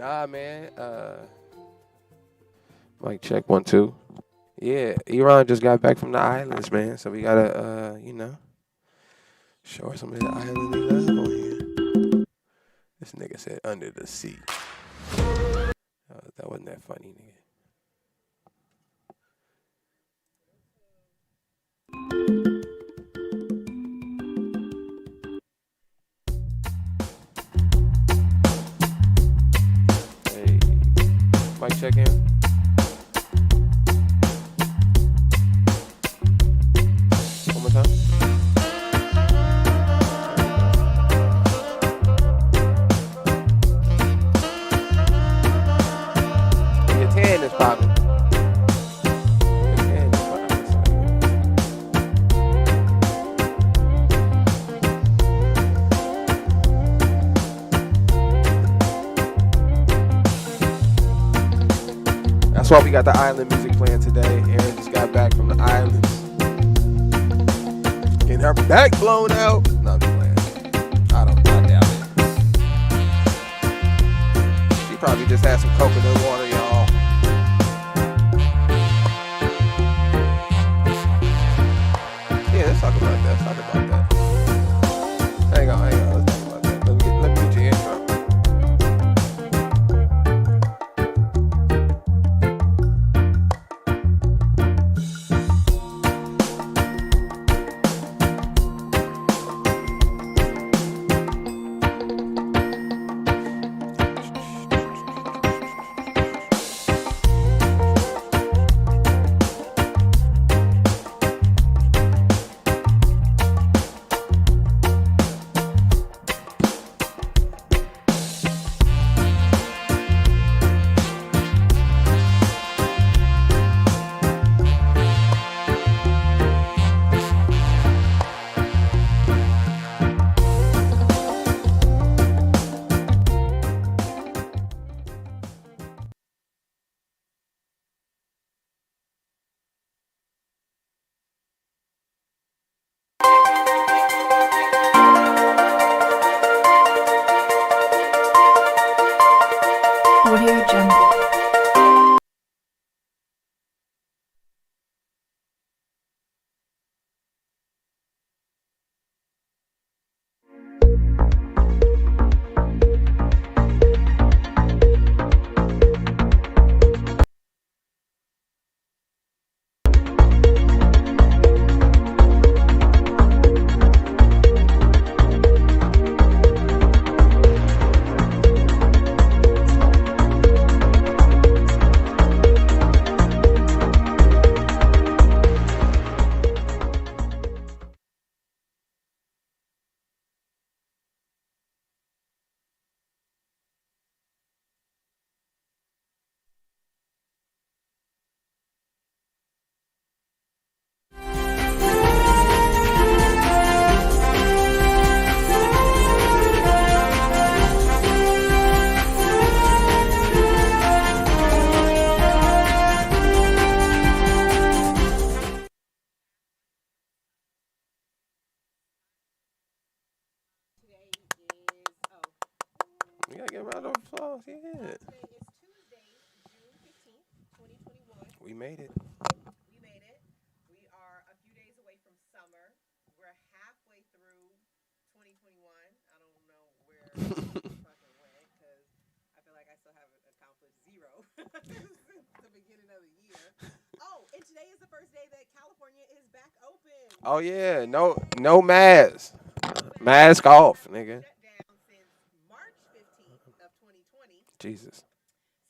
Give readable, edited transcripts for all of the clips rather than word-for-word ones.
Nah, man. Mic check 1 2. Yeah, Erin just got back from the islands, man. So we gotta, show her some of the island love on here. This nigga said under the sea. That wasn't that funny, nigga. Hey, mic check in. One more time. Your tan is popping. Your tan is popping. That's why we got the island music playing today. Erin just got back from the islands. Getting her back blown out. No, I'm just playing. I doubt it. She probably just had some coconut water, y'all. Yeah, let's talk about that. Hang on. Let's talk about that. Let me get your intro. Audio Jungle. We gotta get a round of applause. Yeah. Today is Tuesday, June 15th, 2021. We made it. We made it. We are a few days away from summer. We're halfway through 2021. I don't know where fucking went because I feel like I still haven't accomplished zero since the beginning of the year. Oh, and today is the first day that California is back open. Oh yeah, no mask. Mask off, nigga. Shut down since March 15th of 2020. Jesus.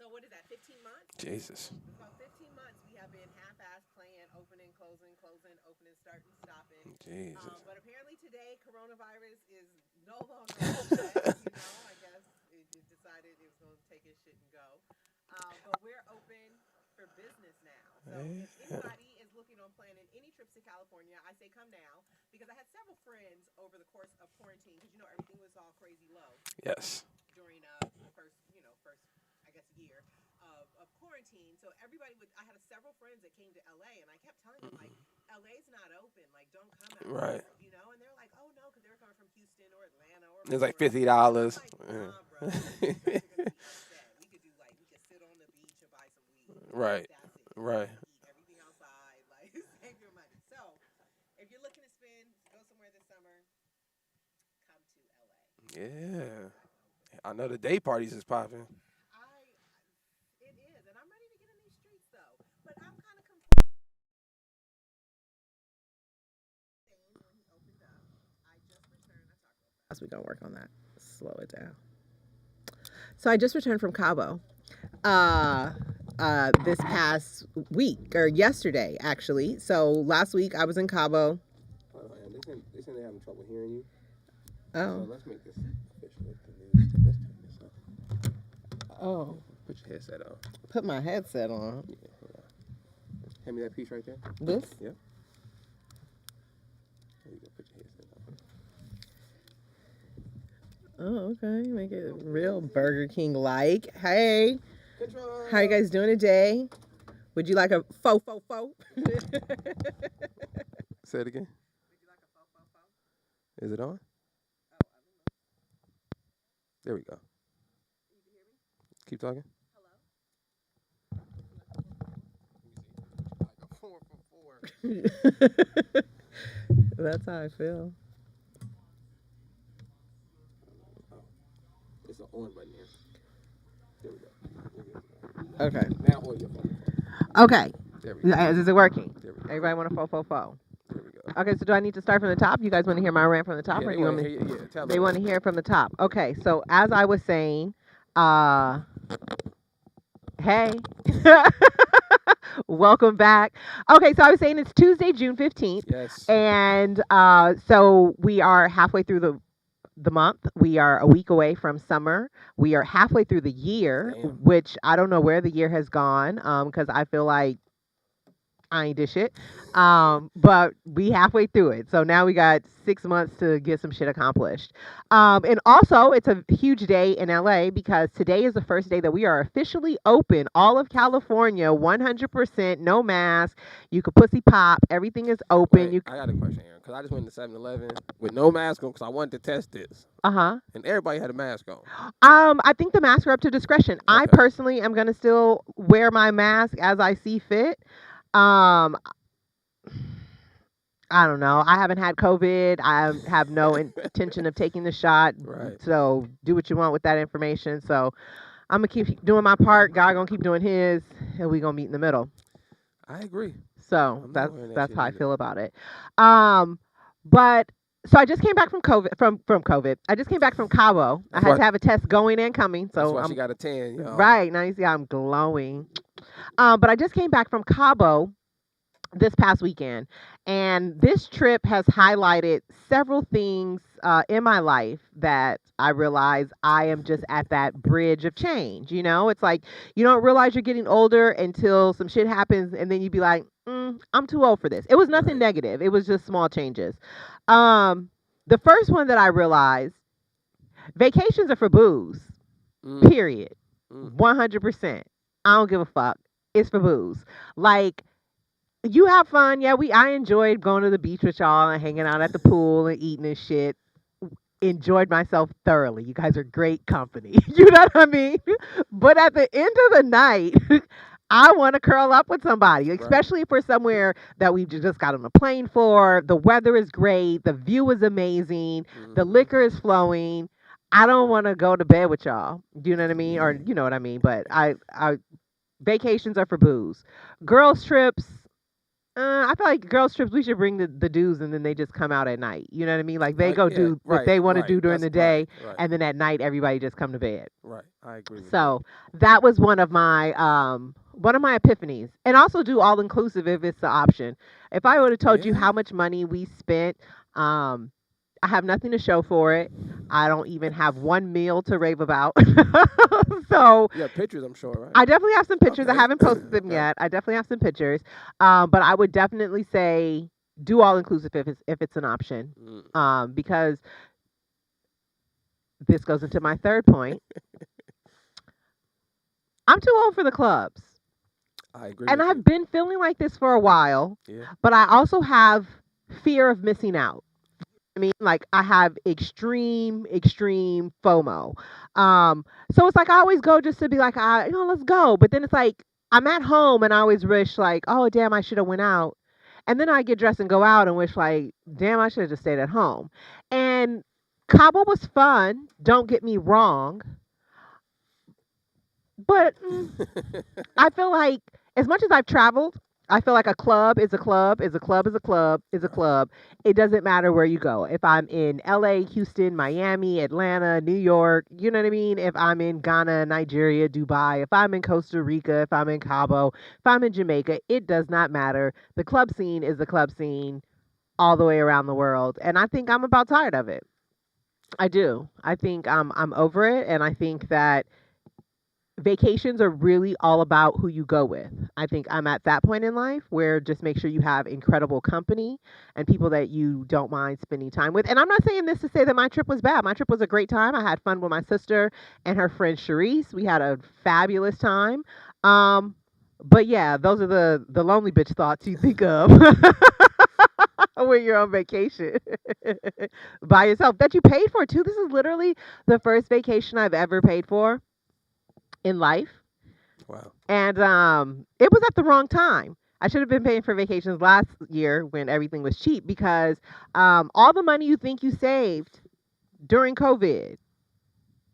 So what is that, 15 months? Jesus. About 15 months we have been half-ass playing, opening, closing, opening, starting, stopping. Jesus. But apparently today, coronavirus is no longer upset. I guess it decided it was going to take its shit and go. But we're open for business now. So if anybody is looking on planning any trips to California, I say come now because I had several friends over the course of quarantine because everything was all crazy low. Yes. During the first I guess year of quarantine. So everybody I had several friends that came to LA and I kept telling them like LA's not open, like don't come out. Right. And they're like, "Oh no," cuz they were coming from Houston or Atlanta or It's like $50. $50. Like, nah, bro. You guys are going to be upset. We Right. That's it. Right. Eat everything outside. Like save your money. So if you're looking to spend, go somewhere this summer. Come to LA. Yeah. I know the day parties is popping. I it is, and I'm ready to get in these streets though. But I'm kind of complaining when he opened up. I just returned. I talked real fast. We're gonna work on that. Slow it down. So I just returned from Cabo. Uh, this past week or yesterday actually. So last week I was in Cabo. They say they're having trouble hearing you. Oh. So let's make this official. Let's turn this up. Oh. Put your headset on. Put my headset on. Yeah, hold on. Hand me that piece right there. This? Yep. There you go. Put your headset on. Oh, okay. Make it real Burger King like. Hey. Control. How you guys doing today? Would you like a faux faux faux? Say it again. Would you like a faux faux faux? Is it on? Oh, I don't know. There we go. You can hear me? Keep talking. Hello? Like a 4 for 4. That's how I feel. It's an on button here. There we go. Okay. Now hold your phone. Okay. There we go. Is it working? There we go. Everybody want a faux faux faux? There we go. Okay, so do I need to start from the top? You guys want to hear my rant from the top, Yeah, or they do you want wanna me? hear you. Yeah, tell They them. want to hear it from the top. Okay, so as I was saying, hey, welcome back. Okay, so I was saying it's Tuesday, June 15th, Yes. and so we are halfway through the month. We are a week away from summer. We are halfway through the year, Damn. which I don't know where the year has gone, because I feel like I ain't did shit. But we halfway through it. So now we got 6 months to get some shit accomplished. And also it's a huge day in LA because today is the first day that we are officially open. All of California, 100%, no mask. You could pussy pop. Everything is open. Wait, I got a question, Aaron, because I just went to 7-Eleven with no mask on because I wanted to test this. Uh-huh. And everybody had a mask on. I think the masks are up to discretion. I Okay. personally am going to still wear my mask as I see fit. Um, I don't know. I haven't had COVID. I have no intention of taking the shot. Right. So do what you want with that information. So I'm gonna keep doing my part. God gonna keep doing his, and we gonna meet in the middle. I agree. So I'm not that's wearing that that's shit how I either. feel about it. But so I just came back from COVID. From COVID. I just came back from Cabo. That's I had why- to have a test going and coming. That's So why I'm she got a tan, y'all. right now. You see, I'm glowing. But I just came back from Cabo this past weekend, and this trip has highlighted several things in my life that I realize I am just at that bridge of change. You know, it's like you don't realize you're getting older until some shit happens, and then you be like, I'm too old for this. It was nothing Right. negative. It was just small changes. The first one that I realized, vacations are for booze. Mm, Period. mm. 100%. I don't give a fuck. It's for booze. Like, you have fun. Yeah, I enjoyed going to the beach with y'all and hanging out at the pool and eating and shit. Enjoyed myself thoroughly. You guys are great company. You know what I mean? But at the end of the night, I want to curl up with somebody, especially if we're somewhere that we just got on a plane for. The weather is great. The view is amazing. The liquor is flowing. I don't want to go to bed with y'all. Do you know what I mean? Or you know what I mean? But I vacations are for booze. Girls trips. I feel like girls trips, we should bring the dudes and then they just come out at night. You know what I mean? Like they go Yeah, do what right, they want to right. do during That's the day, right. and then at night everybody just come to bed. Right. I agree with So that was one of my epiphanies. And also do all inclusive if it's the option. If I would have told you Yeah. how much money we spent, I have nothing to show for it. I don't even have one meal to rave about. So You have pictures, I'm sure, right? I definitely have some pictures. I Okay. haven't posted them Okay. yet. I definitely have some pictures. But I would definitely say do all inclusive if it's an option. Because this goes into my third point. I'm too old for the clubs. I agree And with I've been feeling like this for a while, you. Yeah. but I also have fear of missing out. I mean, like I have extreme FOMO. So it's like I always go just to be like, let's go. But then it's like I'm at home and I always wish like, oh damn, I should have went out. And then I get dressed and go out and wish like, damn, I should have just stayed at home. And Cabo was fun, don't get me wrong, but I feel like as much as I've traveled, I feel like a club is a club, is a club, is a club, is a club. It doesn't matter where you go. If I'm in LA, Houston, Miami, Atlanta, New York, you know what I mean? If I'm in Ghana, Nigeria, Dubai, if I'm in Costa Rica, if I'm in Cabo, if I'm in Jamaica, it does not matter. The club scene is the club scene all the way around the world. And I think I'm about tired of it. I do. I think I'm over it, and I think that vacations are really all about who you go with. I think I'm at that point in life where just make sure you have incredible company and people that you don't mind spending time with. And I'm not saying this to say that my trip was bad. My trip was a great time. I had fun with my sister and her friend Charisse. We had a fabulous time. Um, but yeah, those are the lonely bitch thoughts you think of when you're on vacation by yourself that you paid for too. This is literally the first vacation I've ever paid for in life. Wow. And it was at the wrong time. I should have been paying for vacations last year when everything was cheap because all the money you think you saved during COVID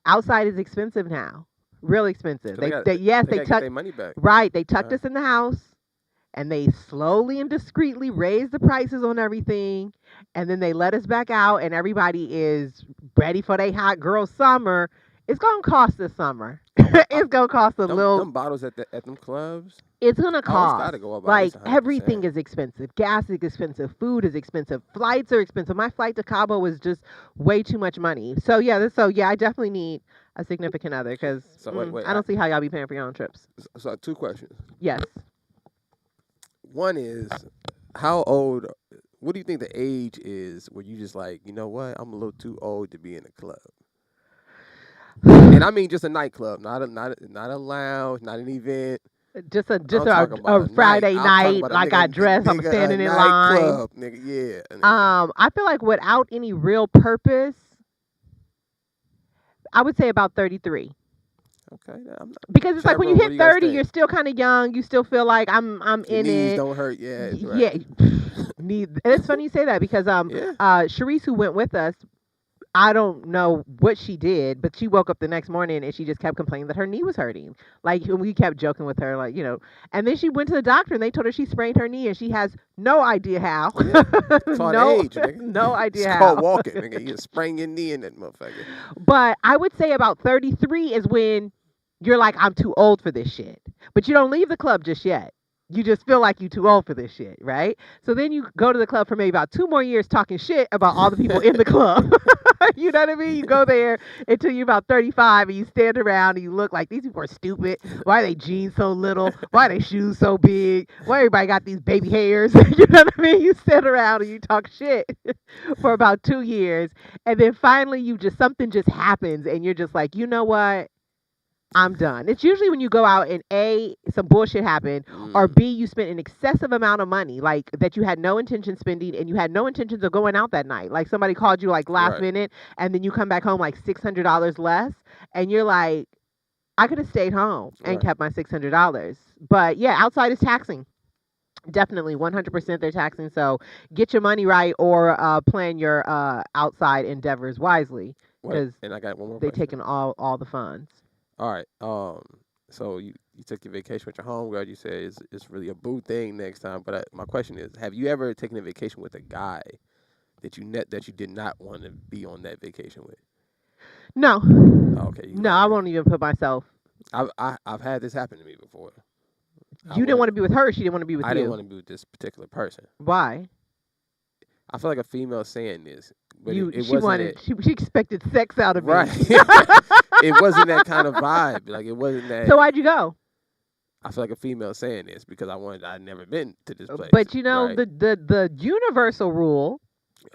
outside is expensive now. Real expensive. 'Cause Yes, they they gotta get tucked their money back. right. They tucked Right. us in the house and they slowly and discreetly raised the prices on everything. And then they let us back out and everybody is ready for their hot girl summer. It's gonna cost this summer. It's gonna cost a little. Them bottles at them clubs. It's gonna Oh, it's cost. gotta go up by at Like least 100%. everything is expensive. Gas is expensive. Food is expensive. Flights are expensive. My flight to Cabo was just way too much money. So yeah, I definitely need a significant other because So wait. I don't see how y'all be paying for your own trips. So 2 questions. Yes. One is, how old? What do you think the age is where you just like, you know what? I'm a little too old to be in a club. And I mean just a nightclub, not a lounge, not an event. Just I'm talking a about a Friday night. I'm talking night, about a like I nigga, dress, I'm nigga, a standing in line. nightclub, nigga. Yeah. Nigga. I feel like without any real purpose, I would say about 33. Okay. I'm not, Because it's like when you Chaperone, what do hit you guys 30, think? you're still kind of young. You still feel like I'm Your in knees it. don't hurt. Yeah. Yeah. Right. It's funny you say that because Yeah. Sharice, who went with us, I don't know what she did, but she woke up the next morning and she just kept complaining that her knee was hurting. Like we kept joking with her, like, and then she went to the doctor and they told her she sprained her knee and she has no idea how. Yeah. It's called age, nigga. No idea It's how. called walking, nigga. You sprain your knee in that motherfucker. But I would say about 33 is when you're like, I'm too old for this shit. But you don't leave the club just yet. You just feel like you're too old for this shit, right? So then you go to the club for maybe about 2 more years talking shit about all the people in the club. You know what I mean? You go there until you're about 35 and you stand around and you look like these people are stupid. Why are they jeans so little? Why are they shoes so big? Why everybody got these baby hairs? You know what I mean? You stand around and you talk shit for about 2 years. And then finally something just happens and you're just like, you know what? I'm done. It's usually when you go out and A, some bullshit happened, or B, you spent an excessive amount of money, like that you had no intention spending and you had no intentions of going out that night. Like somebody called you like last Right. minute and then you come back home like $600 less and you're like, I could have stayed home and Right. kept my $600. But yeah, outside is taxing. Definitely 100% they're taxing. So get your money right or plan your outside endeavors wisely because And I got one more they're question. taking all the funds. All right. So you took your vacation with your homegirl. You said it's really a boo thing next time. But my question is, have you ever taken a vacation with a guy that you did not want to be on that vacation with? No. Oh, okay. No, I won't even put myself. I've had this happen to me before. You didn't want to be with her. She didn't want to be with I you. didn't want to be with this particular person. Why? I feel like a female saying this, but it she wasn't wanted. that, She expected sex out of me. right. It wasn't that kind of vibe. Like it wasn't that. So why'd you go? I feel like a female saying this because I'd never been to this place. But you know right? the universal rule: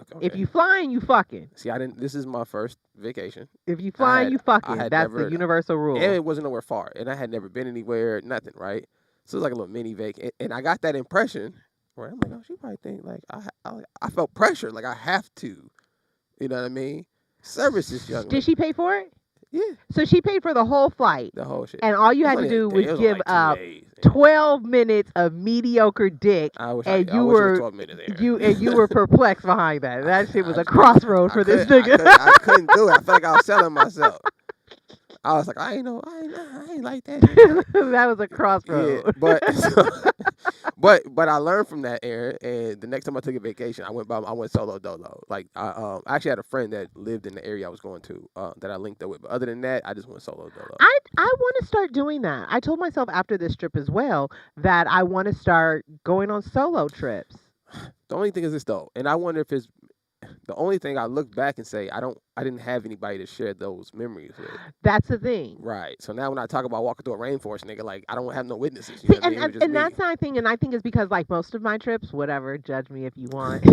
Okay. if you flying, you fucking. See, I didn't. This is my first vacation. If you flying, you fucking. had That's never- the universal rule. And it wasn't nowhere far, and I had never been anywhere, nothing, right? So it was like a little mini vac, and I got that impression where I'm like, oh, she probably think like I felt pressure, like I have to, you know what I mean? Service this young. Did she pay for it? Yeah, So she paid for the whole flight, the whole shit. and all you It was had to only a do day. was It was only give like 2 days. Yeah. 12 minutes of mediocre dick, I wish and I you wish it was were 12 minutes there. you were perplexed behind that. That shit was I, a crossroad for this nigga. I couldn't do it. I felt like I was selling myself. I was like, I ain't know, I ain't like that shit. Like, That was a yeah, crossroad. but but I learned from that, Aaron. And the next time I took a vacation, I went solo dolo. Like I actually had a friend that lived in the area I was going to that I linked up with. But other than that, I just went solo dolo. I want to start doing that. I told myself after this trip as well that I want to start going on solo trips. The only thing is this though, and I wonder if it's the only thing I look back and say I didn't have anybody to share those memories with. That's the thing. Right. So now when I talk about walking through a rainforest, nigga, like I don't have no witnesses. You See, know what I mean? It was just and me. that's my thing, and I think it's because like most of my trips, whatever, judge me if you want.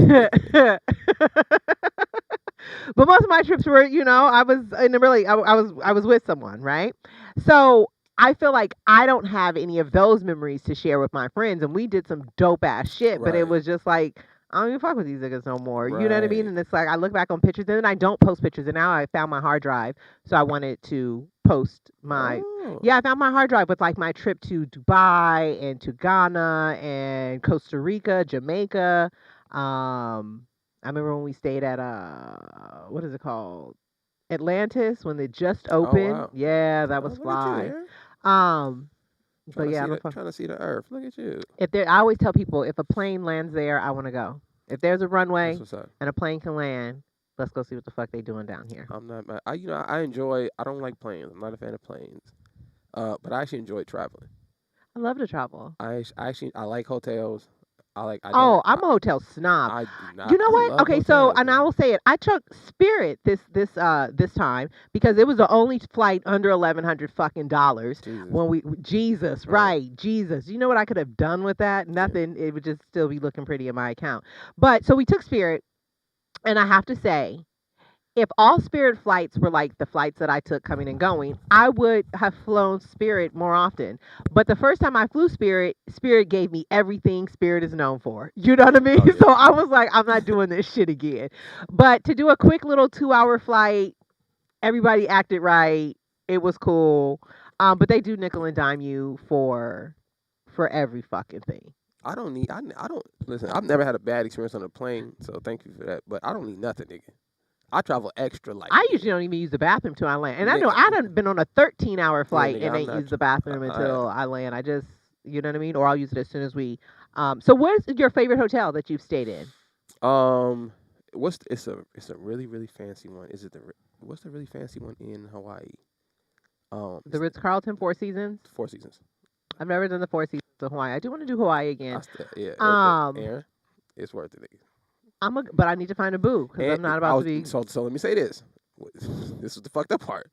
But most of my trips were, I was in a really, I was with someone, right? So I feel like I don't have any of those memories to share with my friends, and we did some dope ass shit, but it Right. was just like. I don't even fuck with these niggas no more. You know what I mean? Right. And it's like I look back on pictures and then I don't post pictures. And now I found my hard drive. So I wanted to post my. Oh. Yeah, I found my hard drive with like my trip to Dubai and to Ghana and Costa Rica, Jamaica. I remember when we stayed at what is it called? Atlantis when they just Oh opened. wow. Yeah, that Oh, was look at you, fly. Aaron. Um, but Trying to yeah, I see don't fuck. trying to see the earth. Look at you. If there, I always tell people if a plane lands there, I want to go. If there's a That's runway what's up. and a plane can land, let's go see what the fuck they doing down here. I'm not mad. I enjoy. I don't like planes. I'm not a fan of planes. But I actually enjoy traveling. I love to travel. I actually I like hotels. I don't. Oh, I'm a hotel snob. I do not. You know I what? love Okay, so hotels, and I man. will say it. I took Spirit this time because it was the only flight under $1,100 Jesus. when we Jesus, Right. right, Jesus. You know what I could have done with that? Yeah. Nothing. It would just still be looking pretty in my account. But so we took Spirit, and I have to say, if all Spirit flights were like the flights that I took coming and going, I would have flown Spirit more often. But the first time I flew Spirit, Spirit gave me everything Spirit is known for. You know what I mean? Oh yeah. So I was like, I'm not doing this shit again. But to do a quick little 2 hour flight, everybody acted right. It was cool. But they do nickel and dime you for every fucking thing. I don't need. I don't listen. I've never had a bad experience on a plane, so thank you for that. But I don't need nothing, nigga. I travel extra light. I usually don't even use the bathroom till I land. And I know Nigga, I done been on a 13-hour yeah, flight nigga, and I'm ain't not. used the bathroom I, until I land. I just, you know what I mean? Or I'll use it as soon as we. So where's your favorite hotel that you've stayed in? um, it's a really really fancy one. Is it what's the really fancy one in Hawaii? The It's Ritz Carlton Four Seasons. Four Seasons. I've never done the Four Seasons in Hawaii. I do want to do Hawaii I again. still, yeah, Um, Aaron, it's worth it, nigga. but I need to find a boo because I'm And not I about to was be. so let me say this. This is the fucked up part.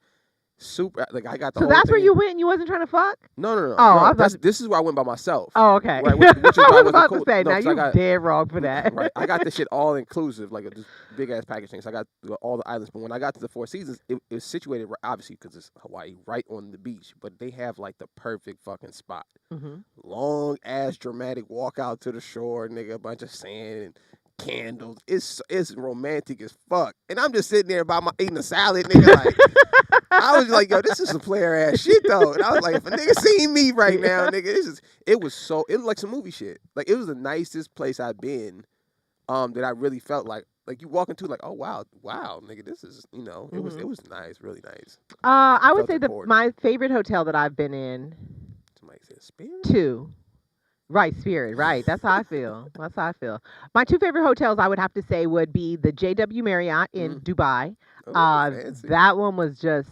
Super like I got the So whole that's where thing. you went and you wasn't trying to fuck? No. Oh, I No, was about to. this is where I went by myself. Oh, okay. Right, which is I why I was wasn't about cool. to say, No, now 'cause I you got dead wrong for that. right. I got this shit all inclusive, like this big ass package thing. So I got all the islands. But when I got to the Four Seasons, it was situated obviously because it's Hawaii, right on the beach. But they have like the perfect fucking spot. Hmm. Long ass dramatic walk out to the shore, nigga. A bunch of sand and candles. It's romantic as fuck. And I'm just sitting there by my eating a salad, nigga. Like I was like, yo, this is some player ass shit though. And I was like, if a nigga seen me right now, nigga, it looked like some movie shit. Like it was the nicest place I've been. That I really felt like you walk into like, oh wow, nigga, this is Hmm. it was nice, really nice. I would Felt say important. my favorite hotel that I've been in, Somebody said spirit. two. Right, Spirit. Right. That's how I feel. That's how I feel. My two favorite hotels I would have to say would be the JW Marriott in Mm. Dubai. Oh, fancy. That one was just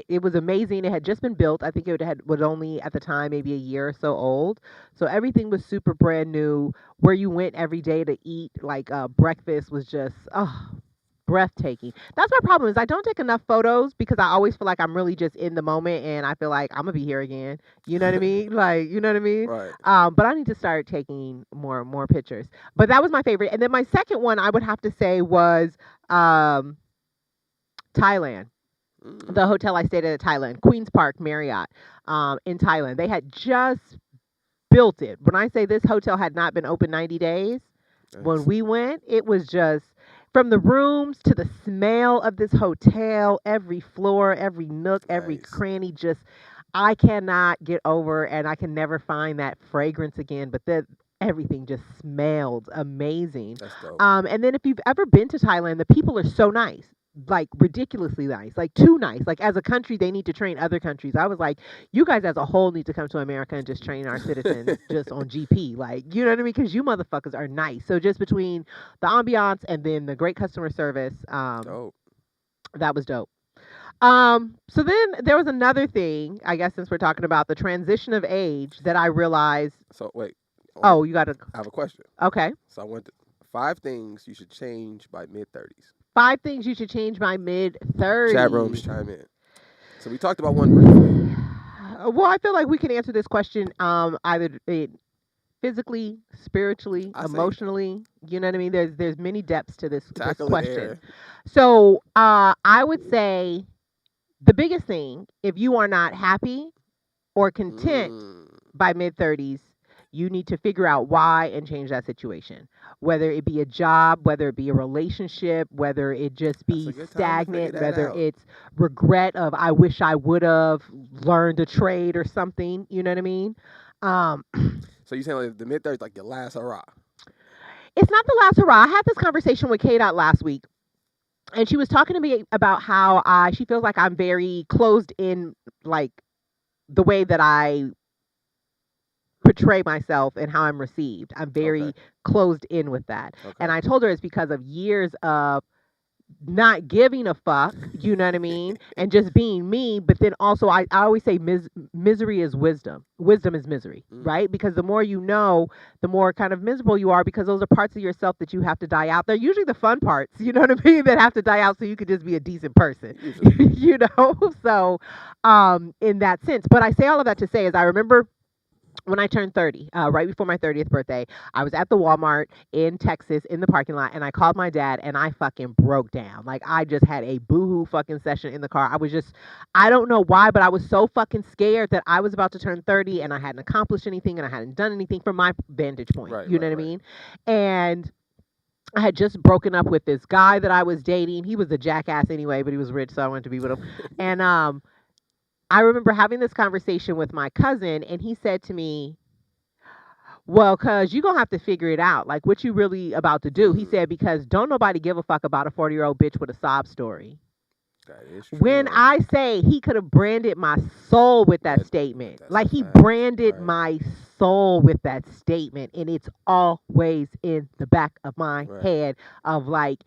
it was amazing. It had just been built. I think it had was only at the time maybe a year or so old. So everything was super brand new. Where you went every day to eat, like breakfast was just breathtaking. That's my problem is I don't take enough photos because I always feel like I'm really just in the moment and I feel like I'm gonna be here again. You know what I mean? Like, you know what I mean? Right. But I need to start taking more pictures. But that was my favorite. And then my second one I would have to say was um, Thailand. The Mm. hotel I stayed at Thailand, Queens Park Marriott, in Thailand. They had just built it. When I say this hotel had not been open 90 days, when Nice. we went, it was just From the rooms to the smell of this hotel, every floor, every nook, every Nice. cranny, just I cannot get over, and I can never find that fragrance again. But that everything just smelled amazing. That's dope. And then if you've ever been to Thailand, the people are so nice. Like ridiculously nice, like too nice. Like as a country, they need to train other countries. I was like, you guys as a whole need to come to America and just train our citizens just on GP. Like, you know what I mean? Because you motherfuckers are nice. So just between the ambiance and then the great customer service, Dope. that was dope. So then there was another thing, I guess, since we're talking about the transition of age that I realized. So wait. Oh, you got to. I have a question. Okay. So I want five things you should change by mid-30s. 5 things you should change by mid-30s. Chat rooms chime in. So we talked about one briefly. Well, I feel like we can answer this question either physically, spiritually, I say emotionally. You know what I mean? There's many depths to this tackle it question. there. So I would say the biggest thing, if you are not happy or content by mid-30s, you need to figure out why and change that situation. Whether it be a job, whether it be a relationship, whether it just That's a be good time to stagnant, figure that whether out. it's regret of I wish I would have learned a trade or something. You know what I mean? Um, So you saying like the mid-30s like your last hurrah? it's not the last hurrah. I had this conversation with K Dot last week, and she was talking to me about how she feels like I'm very closed in, like the way that I portray myself and how I'm received. I'm very Okay. closed in with that. Okay. And I told her it's because of years of not giving a fuck, you know what I mean? And just being me. But then also, I always say misery is wisdom. Wisdom is misery, right? Because the more you know, the more kind of miserable you are because those are parts of yourself that you have to die out. They're usually the fun parts, you know what I mean? That have to die out so you could just be a decent person, Usually. you know? So, in that sense. But I say all of that to say is I remember when I turned 30, right before my 30th birthday, I was at the Walmart in Texas in the parking lot and I called my dad and I fucking broke down. Like I just had a boohoo fucking session in the car. I don't know why, but I was so fucking scared that I was about to turn 30 and I hadn't accomplished anything and I hadn't done anything from my vantage point. Right, You know right, what I right. mean? And I had just broken up with this guy that I was dating. He was a jackass anyway, but he was rich, so I wanted to be with him. And I remember having this conversation with my cousin, and he said to me, well, cuz you're going to have to figure it out. Like, what you really about to do? He said, because don't nobody give a fuck about a 40-year-old bitch with a sob story. That is true. When I say he could have branded my soul with that statement, that's like a he fact. branded Right. my soul with that statement, and it's always in the back of my Right. head of like,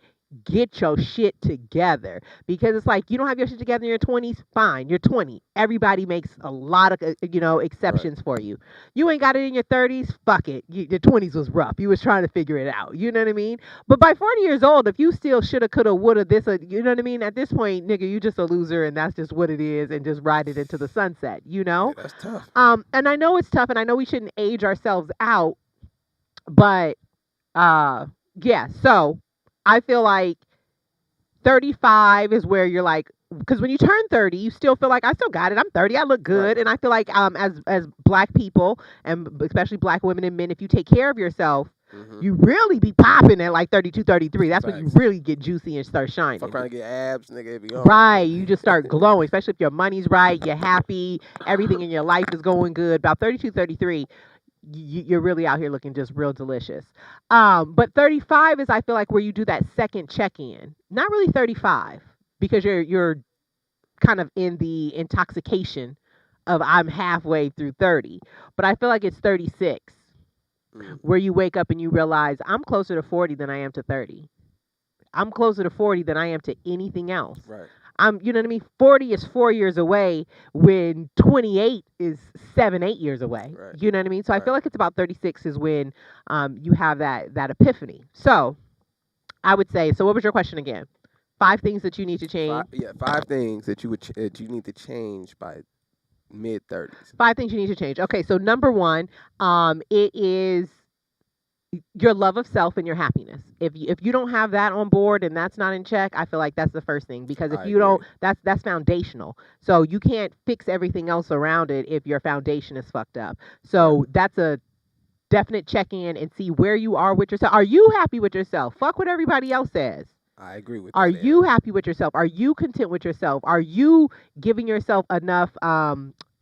get your shit together because it's like you don't have your shit together in your 20s, fine, you're 20, everybody makes a lot of exceptions for you. You ain't got it in your 30s, fuck it, your 20s was rough, you was trying to figure it out, you know what I mean? But by 40 years old, if you still shoulda coulda woulda this, you know what I mean, at this point, nigga, you just a loser and that's just what it is, and just ride it into the sunset, you know. Yeah, that's tough. And I know it's tough and I know we shouldn't age ourselves out, but yeah, so I feel like 35 is where you're like, because when you turn 30, you still feel like I still got it. I'm 30. I look good, Right. and I feel like as black people and especially black women and men, if you take care of yourself, you really be popping at like 32, 33. That's when you Facts. really get juicy and start shining. Fuck around and get abs, nigga, it be on. Right, you just start glowing, especially if your money's right, you're happy, everything in your life is going good. About 32, 33, you're really out here looking just real delicious. But 35 is, I feel like, where you do that second check-in. Not really 35 because you're kind of in the intoxication of I'm halfway through 30. But I feel like it's 36 where you wake up and you realize I'm closer to 40 than I am to 30. I'm closer to 40 than I am to anything else. Right. You know what I mean? 40 is 4 years away when 28 is 7, 8 years away. Right. You know what I mean? So I Right. feel like it's about 36 is when you have that epiphany. So I would say, so what was your question again? 5 things that you need to change. Five things that that you need to change by mid-30s. 5 things you need to change. Okay, so number 1, it is your love of self and your happiness. If you don't have that on board and that's not in check, I feel like that's the first thing, because if I you don't, agree. that's foundational. So you can't fix everything else around it if your foundation is fucked up. So that's a definite check in and see where you are with yourself. Are you happy with yourself? Fuck what everybody else says. I agree with Are that, you Aaron. happy with yourself? Are you content with yourself? Are you giving yourself enough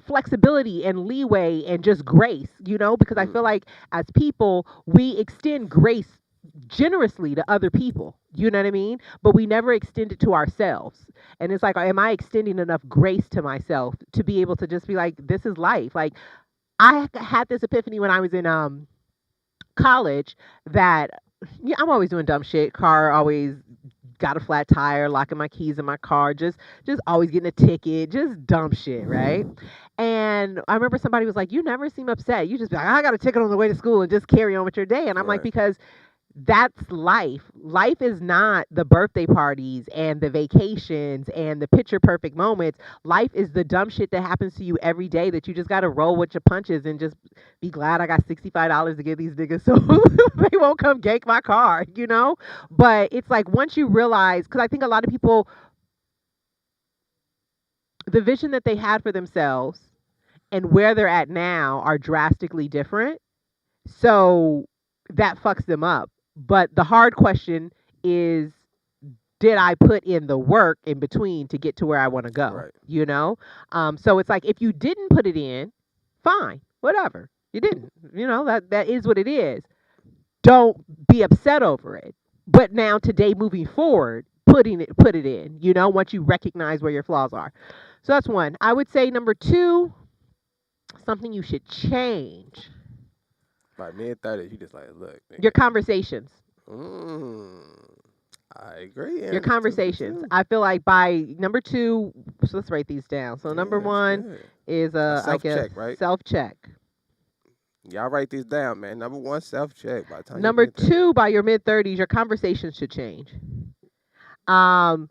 flexibility and leeway and just grace, because I feel Mm, like as people, we extend grace generously to other people. You know what I mean? But we never extend it to ourselves. And it's like, am I extending enough grace to myself to be able to just be like, this is life? Like, I had this epiphany when I was in college that yeah, I'm always doing dumb shit. Car always got a flat tire, locking my keys in my car, just always getting a ticket, just dumb shit, right? And I remember somebody was like, "You never seem upset. You just be like, I got a ticket on the way to school and just carry on with your day." And I'm like, right. because that's life. Life is not the birthday parties and the vacations and the picture perfect moments. Life is the dumb shit that happens to you every day that you just got to roll with your punches and just be glad I got $65 to give these niggas so they won't come gank my car. But it's like once you realize, because I think a lot of people, the vision that they had for themselves and where they're at now are drastically different. So that fucks them up. But the hard question is, did I put in the work in between to get to where I want to go? Right. So it's like if you didn't put it in, fine, whatever. You didn't. That is what it is. Don't be upset over it. But now today moving forward, put it in, once you recognize where your flaws are. So that's one. I would say number 2, something you should change. By mid-30s, you just like, look, Your nigga. conversations. Mm, I agree, Your Aaron. It's 2 for conversations. 2. I feel like by number 2, so let's write these down. So Yeah, number that's 1 good. is A I guess self-check, right? self check. Y'all write these down, man. Number one, self-check. By the time you're Number mid-30s. 2, by your mid-30s, your conversations should change. Um,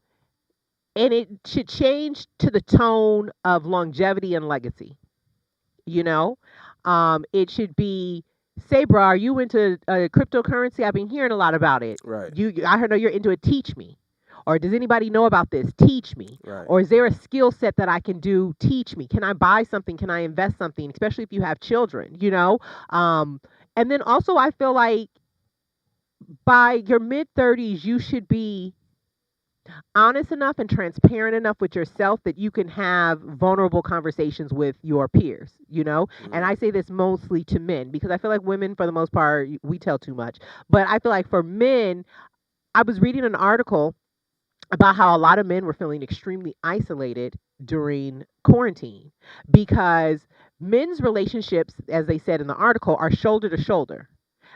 and it should change to the tone of longevity and legacy. You know, it should be, say, bro, are you into cryptocurrency? I've been hearing a lot about it. Right, I heard you're into it. Teach me. Or does anybody know about this? Teach me. right. Or is there a skill set that I can do? Teach me. Can I buy something? Can I invest something? Especially if you have children, and then also, I feel like by your mid 30s, you should be honest enough and transparent enough with yourself that you can have vulnerable conversations with your peers. And I Mm, say this mostly to men because I feel like women, for the most part, we tell too much. But I feel like for men, I was reading an article about how a lot of men were feeling extremely isolated during quarantine because men's relationships, as they said in the article, are shoulder to shoulder.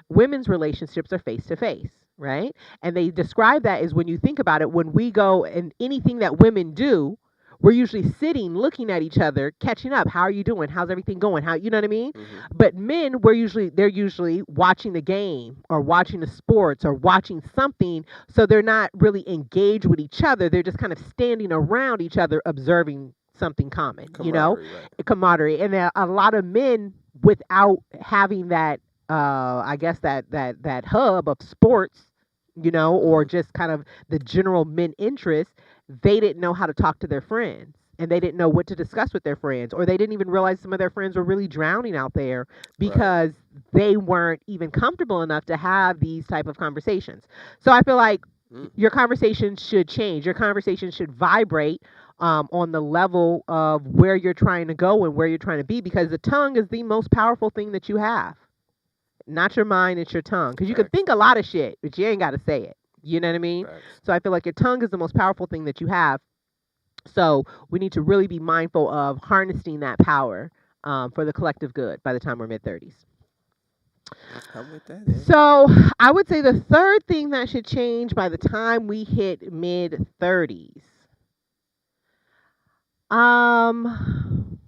Women's relationships are face to face, right? And they describe that as, when you think about it, when we go and anything that women do, we're usually sitting looking at each other, catching up. How are you doing? How's everything going? How, you know what I mean? mm-hmm. But men, they're usually watching the game or watching the sports or watching something, so they're not really engaged with each other. They're just kind of standing around each other observing something common, Camaraderie, right. camaraderie. And a lot of men, without having that, I guess that hub of sports, or Mm-hmm. just kind of the general men interest, they didn't know how to talk to their friends. And they didn't know what to discuss with their friends, or they didn't even realize some of their friends were really drowning out there Right. because they weren't even comfortable enough to have these type of conversations. So I feel like Mm, your conversation should change. Your conversation should vibrate on the level of where you're trying to go and where you're trying to be, because the tongue is the most powerful thing that you have. Not your mind, it's your tongue. Because you can facts. think a lot of shit, but you ain't got to say it. You know what I mean? Facts. So I feel like your tongue is the most powerful thing that you have. So we need to really be mindful of harnessing that power for the collective good by the time we're mid 30s. I'm with that, Aaron. So I would say the third thing that should change by the time we hit mid 30s. Um,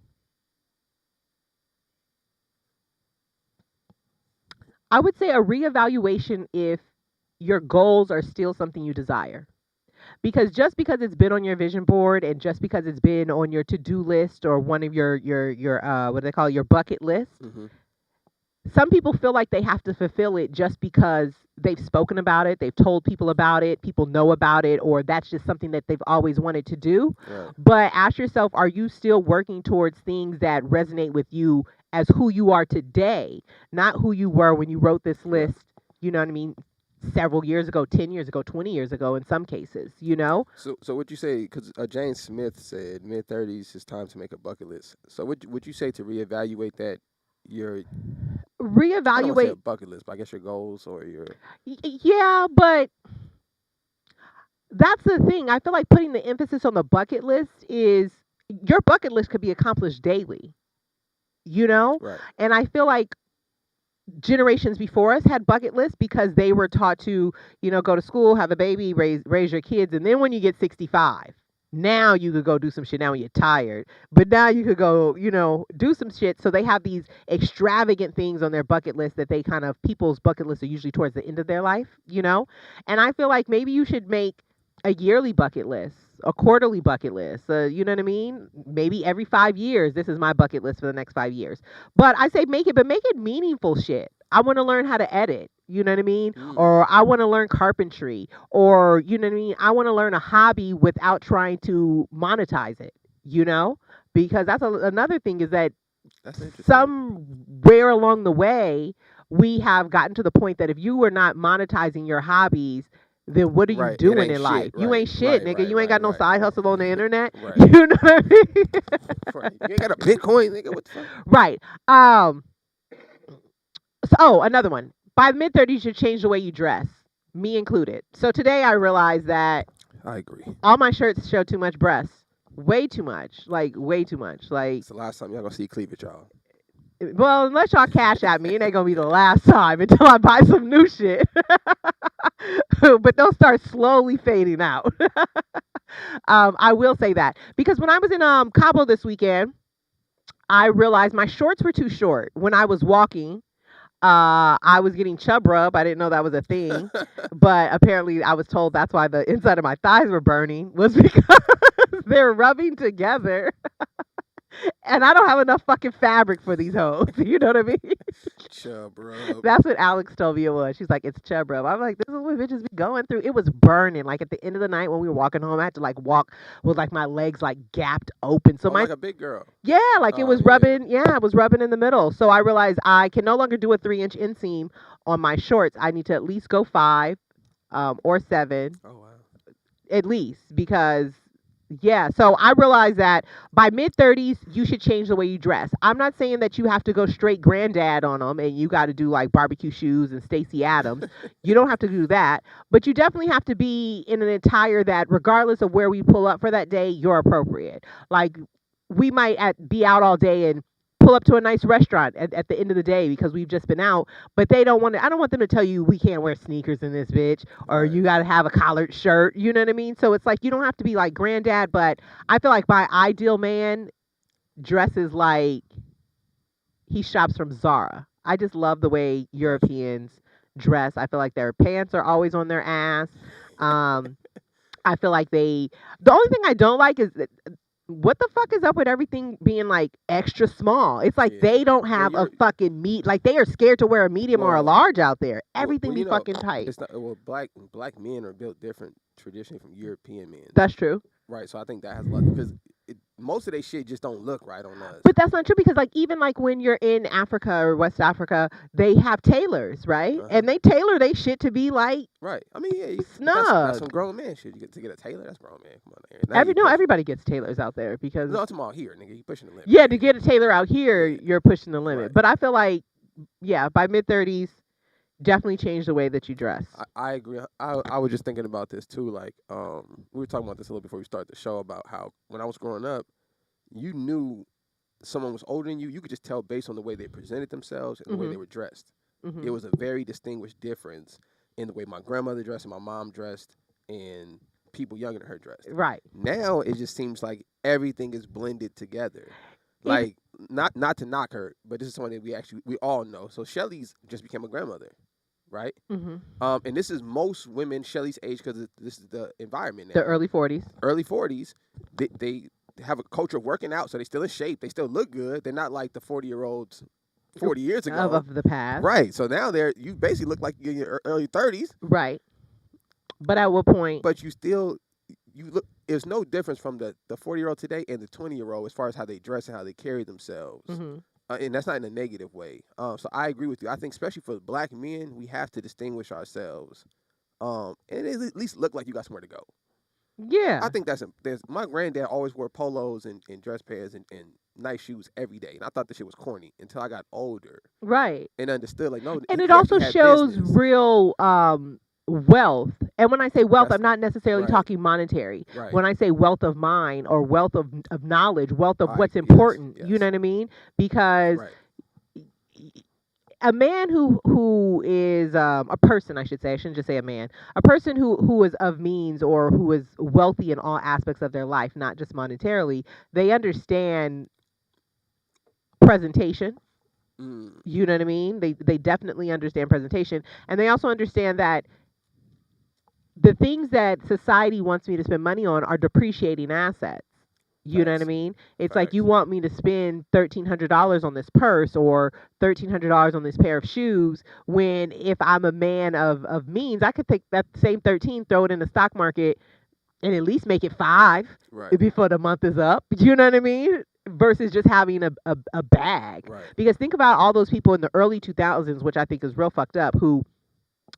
I would say a reevaluation if your goals are still something you desire. Because just because it's been on your vision board and just because it's been on your to-do list or one of your what do they call it, your bucket list, Mm-hmm. some people feel like they have to fulfill it just because they've spoken about it, they've told people about it, people know about it, or that's just something that they've always wanted to do. Right. But ask yourself, are you still working towards things that resonate with you as who you are today, not who you were when you wrote this Right. list, you know what I mean, several years ago, 10 years ago, 20 years ago in some cases, you know? So what you say? Because James Smith said mid-30s is time to make a bucket list. So would you say to reevaluate that your I don't want to say a Reevaluate. bucket list, but I guess your goals or your Yeah, but that's the thing. I feel like putting the emphasis on the bucket list is your bucket list could be accomplished daily, you know? right. And I feel like generations before us had bucket lists because they were taught to, go to school, have a baby, raise your kids, and then when you get 65, now you could go do some shit. Now when you're tired, but now you could go, do some shit. So they have these extravagant things on their bucket list that they kind of people's bucket lists are usually towards the end of their life, And I feel like maybe you should make a yearly bucket list, a quarterly bucket list. You know what I mean? Maybe every 5 years, this is my bucket list for the next 5 years. But I say make it, but make it meaningful shit. I want to learn how to edit. You know what I mean? Mm. Or I want to learn carpentry. Or, you know what I mean? I want to learn a hobby without trying to monetize it, Because that's another thing is that That's interesting. somewhere along the way, we have gotten to the point that if you are not monetizing your hobbies, then what are you Right. It doing ain't in life? shit. You Right. ain't shit, Right. nigga. Right. You ain't Right. got no Right. side hustle on the internet. Right. You know what I mean? Right. You ain't got a Bitcoin, nigga. What the fuck? Right. So, another one. By mid-30s, you change the way you dress, me included. So today I realized that I agree. all my shirts show too much breast. Way too much. Like, way too much. Like, It's the last time y'all gonna see cleavage, y'all. well, unless y'all cash at me, it ain't gonna be the last time until I buy some new shit. But they'll start slowly fading out. I will say that because when I was in Cabo this weekend, I realized my shorts were too short. When I was walking, I was getting chub rub. I didn't know that was a thing, but apparently I was told that's why the inside of my thighs were burning was because they're rubbing together, and I don't have enough fucking fabric for these hoes. You know what I mean? Chub rub. That's what Alex told me it was. She's like, it's chub rub. I'm like, this is what bitches be going through. It was burning. Like at the end of the night when we were walking home, I had to like walk with like my legs like gapped open. So Oh, my like a big girl. yeah, like it Oh was yeah. rubbing. Yeah, it was rubbing in the middle. So I realized I can no longer do a 3-inch inseam on my shorts. I need to at least go 5, or 7 Oh wow. at least because yeah. So I realized that by mid-30s you should change the way you dress. I'm not saying that you have to go straight granddad on them and you got to do like barbecue shoes and Stacey Adams. You don't have to do that, but you definitely have to be in an attire that regardless of where we pull up for that day, you're appropriate. Like we might be out all day and pull up to a nice restaurant at the end of the day because we've just been out, but they don't want to, I don't want them to tell you we can't wear sneakers in this bitch or Right. you got to have a collared shirt. You know what I mean? So it's like you don't have to be like granddad, but I feel like my ideal man dresses like he shops from Zara. I just love the way Gotcha. Europeans dress. I feel like their pants are always on their ass. Um, I feel like the only thing I don't like is that what the fuck is up with everything being like extra small? It's like Yeah. they don't Well, have a you're fucking like they are scared to wear a medium or a well. large out there. Well, Everything be you know, fucking tight. it's not. Well, black men are built different traditionally from European men, That's true. right? So I think that has a lot because most of their shit just don't look right on us. But that's not true because like even like when you're in Africa or West Africa, they have tailors, right? Uh huh. And they tailor they shit to be like Right. I mean, yeah, but that's some snug. grown man shit. You get to get a tailor. That's grown man. Come on, Aaron. Now you No, pushing. everybody gets tailors out there because No, I'm talking about here, nigga. You pushing the limit. yeah, to get a tailor out here, Yeah. you're pushing the Right. limit. But I feel like yeah, by mid-30s, definitely change the way that you dress. I agree. I was just thinking about this too. Like, we were talking about this a little before we started the show about how when I was growing up, you knew someone was older than you. You could just tell based on the way they presented themselves and the way they Mhm. were dressed. It Mhm. was a very distinguished difference in the way my grandmother dressed and my mom dressed and people younger than her dressed. Right. Now it just seems like everything is blended together. It Like not to knock her, but this is something that we all know. So Shelly's just became a grandmother, right? mhm. And this is most women Shelly's age because this is the environment The now. early 40s. Early 40s, they have a culture of working out, so they still in shape. They still look good. They're not like the 40-year-olds 40 years ago. Of the past. Right. So now you basically look like you're in your early 30s, Right. But at what point? but you look. There's no difference from the 40-year-old today and the 20-year-old as far as how they dress and how they carry themselves. Mhm. And that's not in a negative way. So I agree with you. I think especially for black men, we have to distinguish ourselves. And at least look like you got somewhere to go. I Yeah. think there's my granddad always wore polos and dress pairs and nice shoes every day, and I thought this shit was corny until I got older Right. and understood like no, And it he actually also had shows business. real wealth. And when I say wealth, That's I'm not necessarily right, talking monetary. right. When I say wealth of mind or wealth of knowledge, wealth of what's Yes, important, you know yes, what I mean? Because right. a man who is a person, I should say, I shouldn't just say a man, a person who is of means or who is wealthy in all aspects of their life, not just monetarily, they understand presentation. Mm, You know what I mean? They definitely understand presentation, and they also understand that the things that society wants me to spend money on are depreciating assets. You know what I facts, mean? It's like you facts. want me to spend $1,300 on this purse or $1,300 on this pair of shoes when if I'm a man of means, I could take that same 13, throw it in the stock market and at least make it five Right, before the month is up. You know what I mean? Versus just having a bag. right. Because think about all those people in the early 2000s, which I think is real fucked up, who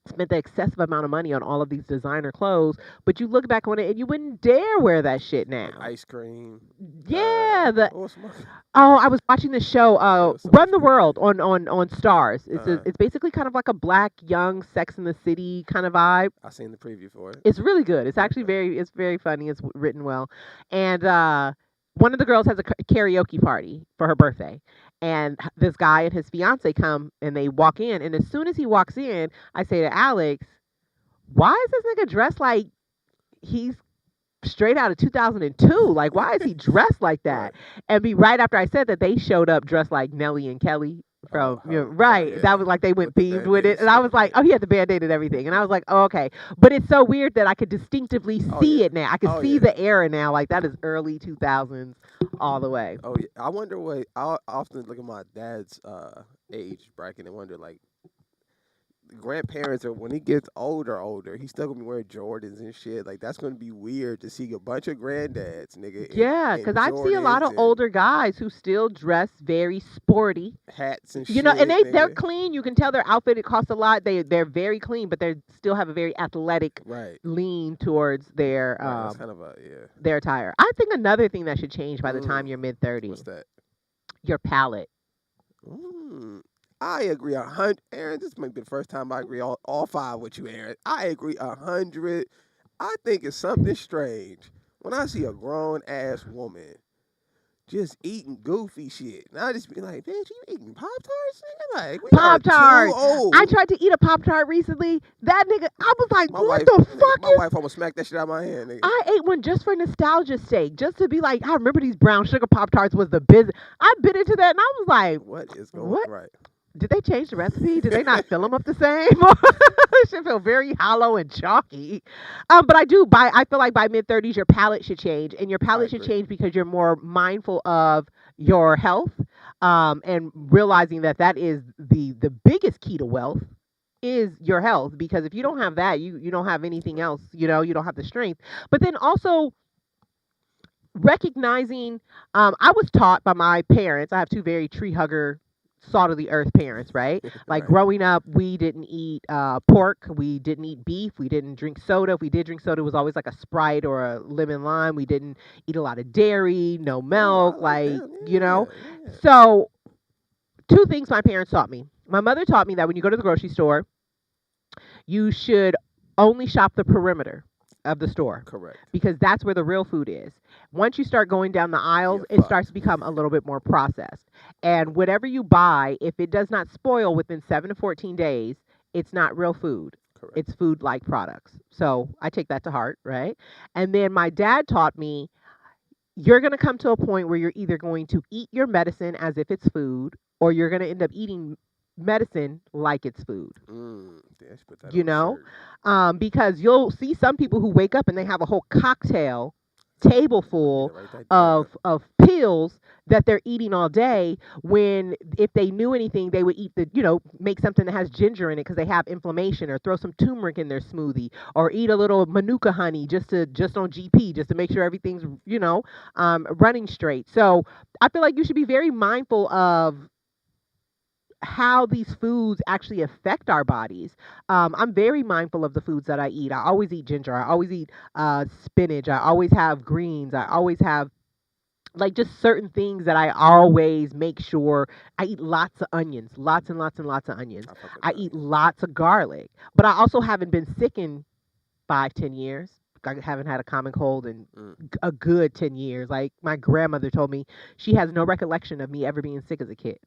spent the excessive amount of money on all of these designer clothes, but you look back on it and you wouldn't dare wear that shit Like now. ice cream. Yeah, the What was my, oh, I was watching this show, it was so Run much the good shit. World on Stars. Uh, It's basically kind of like a black young Sex in the City kind of vibe. I seen the preview for it. It's really good. It's actually Okay. it's very funny. It's written well, and one of the girls has a karaoke party for her birthday, and this guy and his fiance come and they walk in, and as soon as he walks in, I say to Alex, "Why is this nigga dressed like he's straight out of 2002? Like, why is he dressed like Right. that?" And be right after I said that, they showed up dressed like Nelly and Kelly from, Oh right. That yeah. was like they went With the themed with band-aid it. And I shit. was like, oh, he had the band aid and everything. And I was like, oh, okay. But it's so weird that I could distinctively Oh see yeah. it now. I could Oh see yeah. the era now. Like, that is early 2000s all the way. Oh yeah. I wonder what I often look at my dad's age bracket and wonder like grandparents or when he gets older, he's still gonna be wearing Jordans and shit. Like that's gonna be weird to see a bunch of granddads, nigga, Yeah, in because I see a lot Jordans of and older guys who still dress very sporty. hats and You know, and shit, they're nigga. clean. You can tell their outfit, it costs a lot. They're very clean, but they still have a very athletic Right. lean towards Right. That's kind of a yeah. their attire. I think another thing that should change by the time Mm, you're mid what's 30s, that? your palate. Mm, I agree 100. Aaron, this might be the first time I agree all five with you, Aaron. I agree 100. I think it's something strange when I see a grown ass woman just eating goofy shit. And I just be like, bitch, you eating Pop Tarts? Like, we are Pop too Tart. I old. tried to eat a Pop Tart recently. That nigga, I was like, My what wife, the nigga, fuck my is. wife almost smacked that shit out of my hand, nigga. I ate one just for nostalgia's sake, just to be like, I remember these brown sugar Pop Tarts was the business. I bit into that and I was like, What is going what? right? Did they change the recipe? Did they not fill them up the same? It should feel very hollow and chalky. But I feel like by mid 30s, your palate should change, and your I palate should agree. change because you're more mindful of your health, and realizing that that is the biggest key to wealth is your health. Because if you don't have that, you don't have anything Right. else. You know, you don't have the strength. But then also recognizing, I was taught by my parents. I have two very tree hugger, salt of the earth parents, right? Like Right. growing up, we didn't eat pork, we didn't eat beef, we didn't drink soda. If we did drink soda, it was always like a Sprite or a lemon lime. We didn't eat a lot of dairy, no Oh, I milk, like like, that. you know. Yeah, yeah. So, two things my parents taught me. My mother taught me that when you go to the grocery store, you should only shop the perimeter of the store Correct. because that's where the real food is. Once you start going down the aisles, You're it starts fucked. to become a little bit more processed. And whatever you buy, if it does not spoil within 7 to 14 days, it's not real food. Correct. It's food like products. So I take that to heart, right? And then my dad taught me you're going to come to a point where you're either going to eat your medicine as if it's food or you're going to end up eating medicine like it's food, Yeah, I should put that you on a know? shirt. Because you'll see some people who wake up and they have a whole cocktail table I need to full write that down. of pills that they're eating all day, when if they knew anything they would eat make something that has ginger in it because they have inflammation, or throw some turmeric in their smoothie, or eat a little manuka honey just on GP, just to make sure everything's running straight. So I feel like you should be very mindful of how these foods actually affect our bodies. I'm very mindful of the foods that I eat. I always eat ginger. I always eat spinach. I always have greens. I always have like just certain things that I always make sure I eat lots of onions, lots and lots and lots of onions. I fuck with I the eat onions. lots of garlic, but I also haven't been sick in 5, 10 years. I haven't had a common cold in Mm. a good 10 years. Like my grandmother told me she has no recollection of me ever being sick as a kid.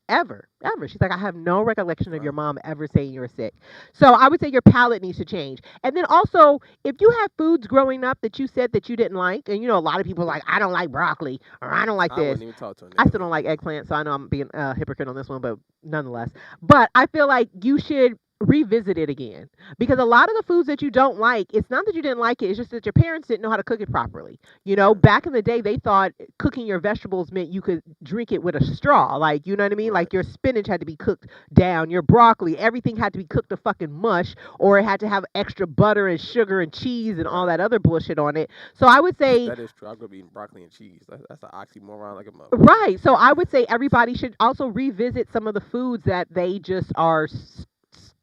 Ever, ever. She's like, I have no recollection of your Wow. mom ever saying you were sick. So I would say your palate needs to change. And then also, if you have foods growing up that you said that you didn't like, and a lot of people are like, I don't like broccoli or I don't like I this. wouldn't even talk to a I nigga still don't like like that. eggplant, so I know I'm being a hypocrite on this one, but nonetheless. But I feel like you should revisit it again because a lot of the foods that you don't like, it's not that you didn't like it, it's just that your parents didn't know how to cook it properly. Right. Back in the day, they thought cooking your vegetables meant you could drink it with a straw. Like, you know what I mean? Right. Like your spinach had to be cooked down, your broccoli, everything had to be cooked to fucking mush, or it had to have extra butter and sugar and cheese and all Right. that other bullshit on it. So I would say That is true. I grew up eating broccoli and cheese. That's an oxymoron like a motherfucker. right. So I would say everybody should also revisit some of the foods that they just are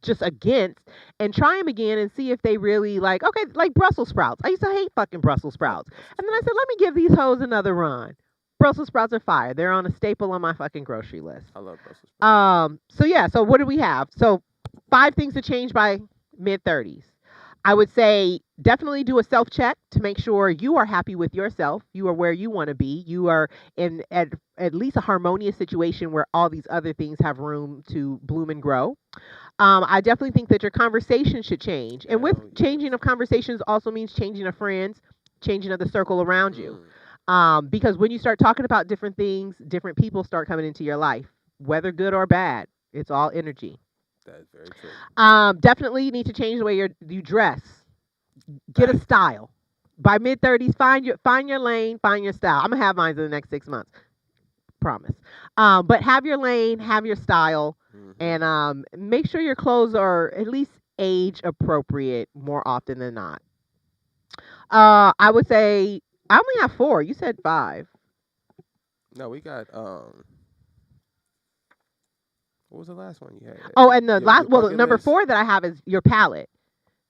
just against and try them again and see if they really like, okay, like Brussels sprouts. I used to hate fucking Brussels Fuck sprouts. Brussels And then I said, sprouts. let me give these hoes another run. Brussels sprouts are fire. They're on a staple on my fucking grocery list. I love Brussels sprouts. So yeah, so what do we have? So 5 things to change by mid-30s. I would say definitely do a self check to make sure you are happy with yourself. You are where you want to be. You are in at least a harmonious situation where all these other things have room to bloom and grow. I definitely think that your conversation should change. And with Hell yes. changing of conversations also means changing of friends, changing of the circle around you. Mm. Because when you start talking about different things, different people start coming into your life, whether good or bad. It's all energy. That is very true. Definitely you need to change the way you dress. Get a Fact. style. By mid-30s, find your lane, find your style. I'm gonna have mine in the next 6 months, promise. But have your lane, have your style, Mm-hmm. and make sure your clothes are at least age appropriate more often than not. I would say I only have four. You said five. No, we got what was the last one you had? Oh, and the Your last, well, the bucket number list. four that I have is your palate.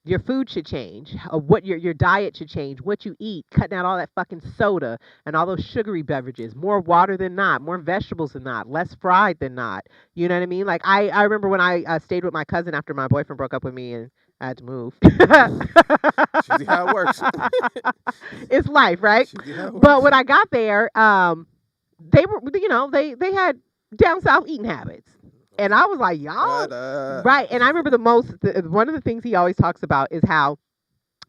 Your food should change. What your diet should change. What you eat, cutting out all that fucking soda and all those sugary beverages. More water than not. More vegetables than not. Less fried than not. You know what I mean? Like I remember when I stayed with my cousin after my boyfriend broke up with me and I had to move. It's usually how it works. It's life, right? It's usually how it But works. when I got there, they were, they had down south eating habits, and I was like, y'all, But right? And I remember one of the things he always talks about is how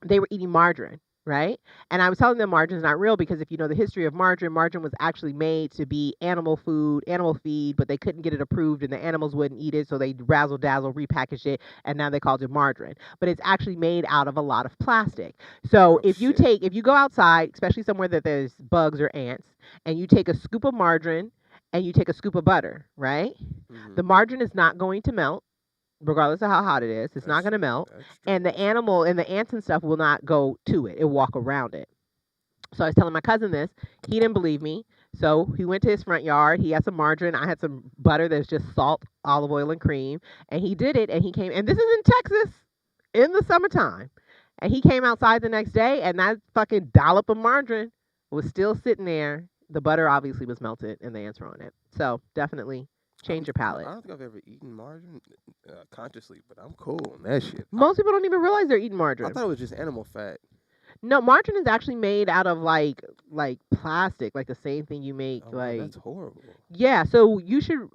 they were eating margarine, right? And I was telling them margarine's not real because if you know the history of margarine, margarine was actually made to be animal food, animal feed, but they couldn't get it approved and the animals wouldn't eat it, so they razzle dazzle repackaged it, and now they called it margarine. But it's actually made out of a lot of plastic. So oh shit. if you go outside, especially somewhere that there's bugs or ants, and you take a scoop of margarine and you take a scoop of butter, right? Mm-hmm. The margarine is not going to melt regardless of how hot it is. It's not That's going to melt. that's And the strange. animal and the ants and stuff will not go to it. It'll walk around it. So I was telling my cousin this. He didn't believe me. So he went to his front yard. He had some margarine. I had some butter that's just salt, olive oil, and cream. And he did it. And he came. And this is in Texas in the summertime. And he came outside the next day, and that fucking dollop of margarine was still sitting there. The butter obviously was melted, and the ants were on it. So definitely change your I palate. don't think I've ever eaten margarine consciously, but I'm cool on that shit. Most people don't even realize they're eating I margarine. thought it was just animal fat. No, margarine is actually made out of like plastic, like the same thing you make Oh no, like that's horrible. yeah, so you should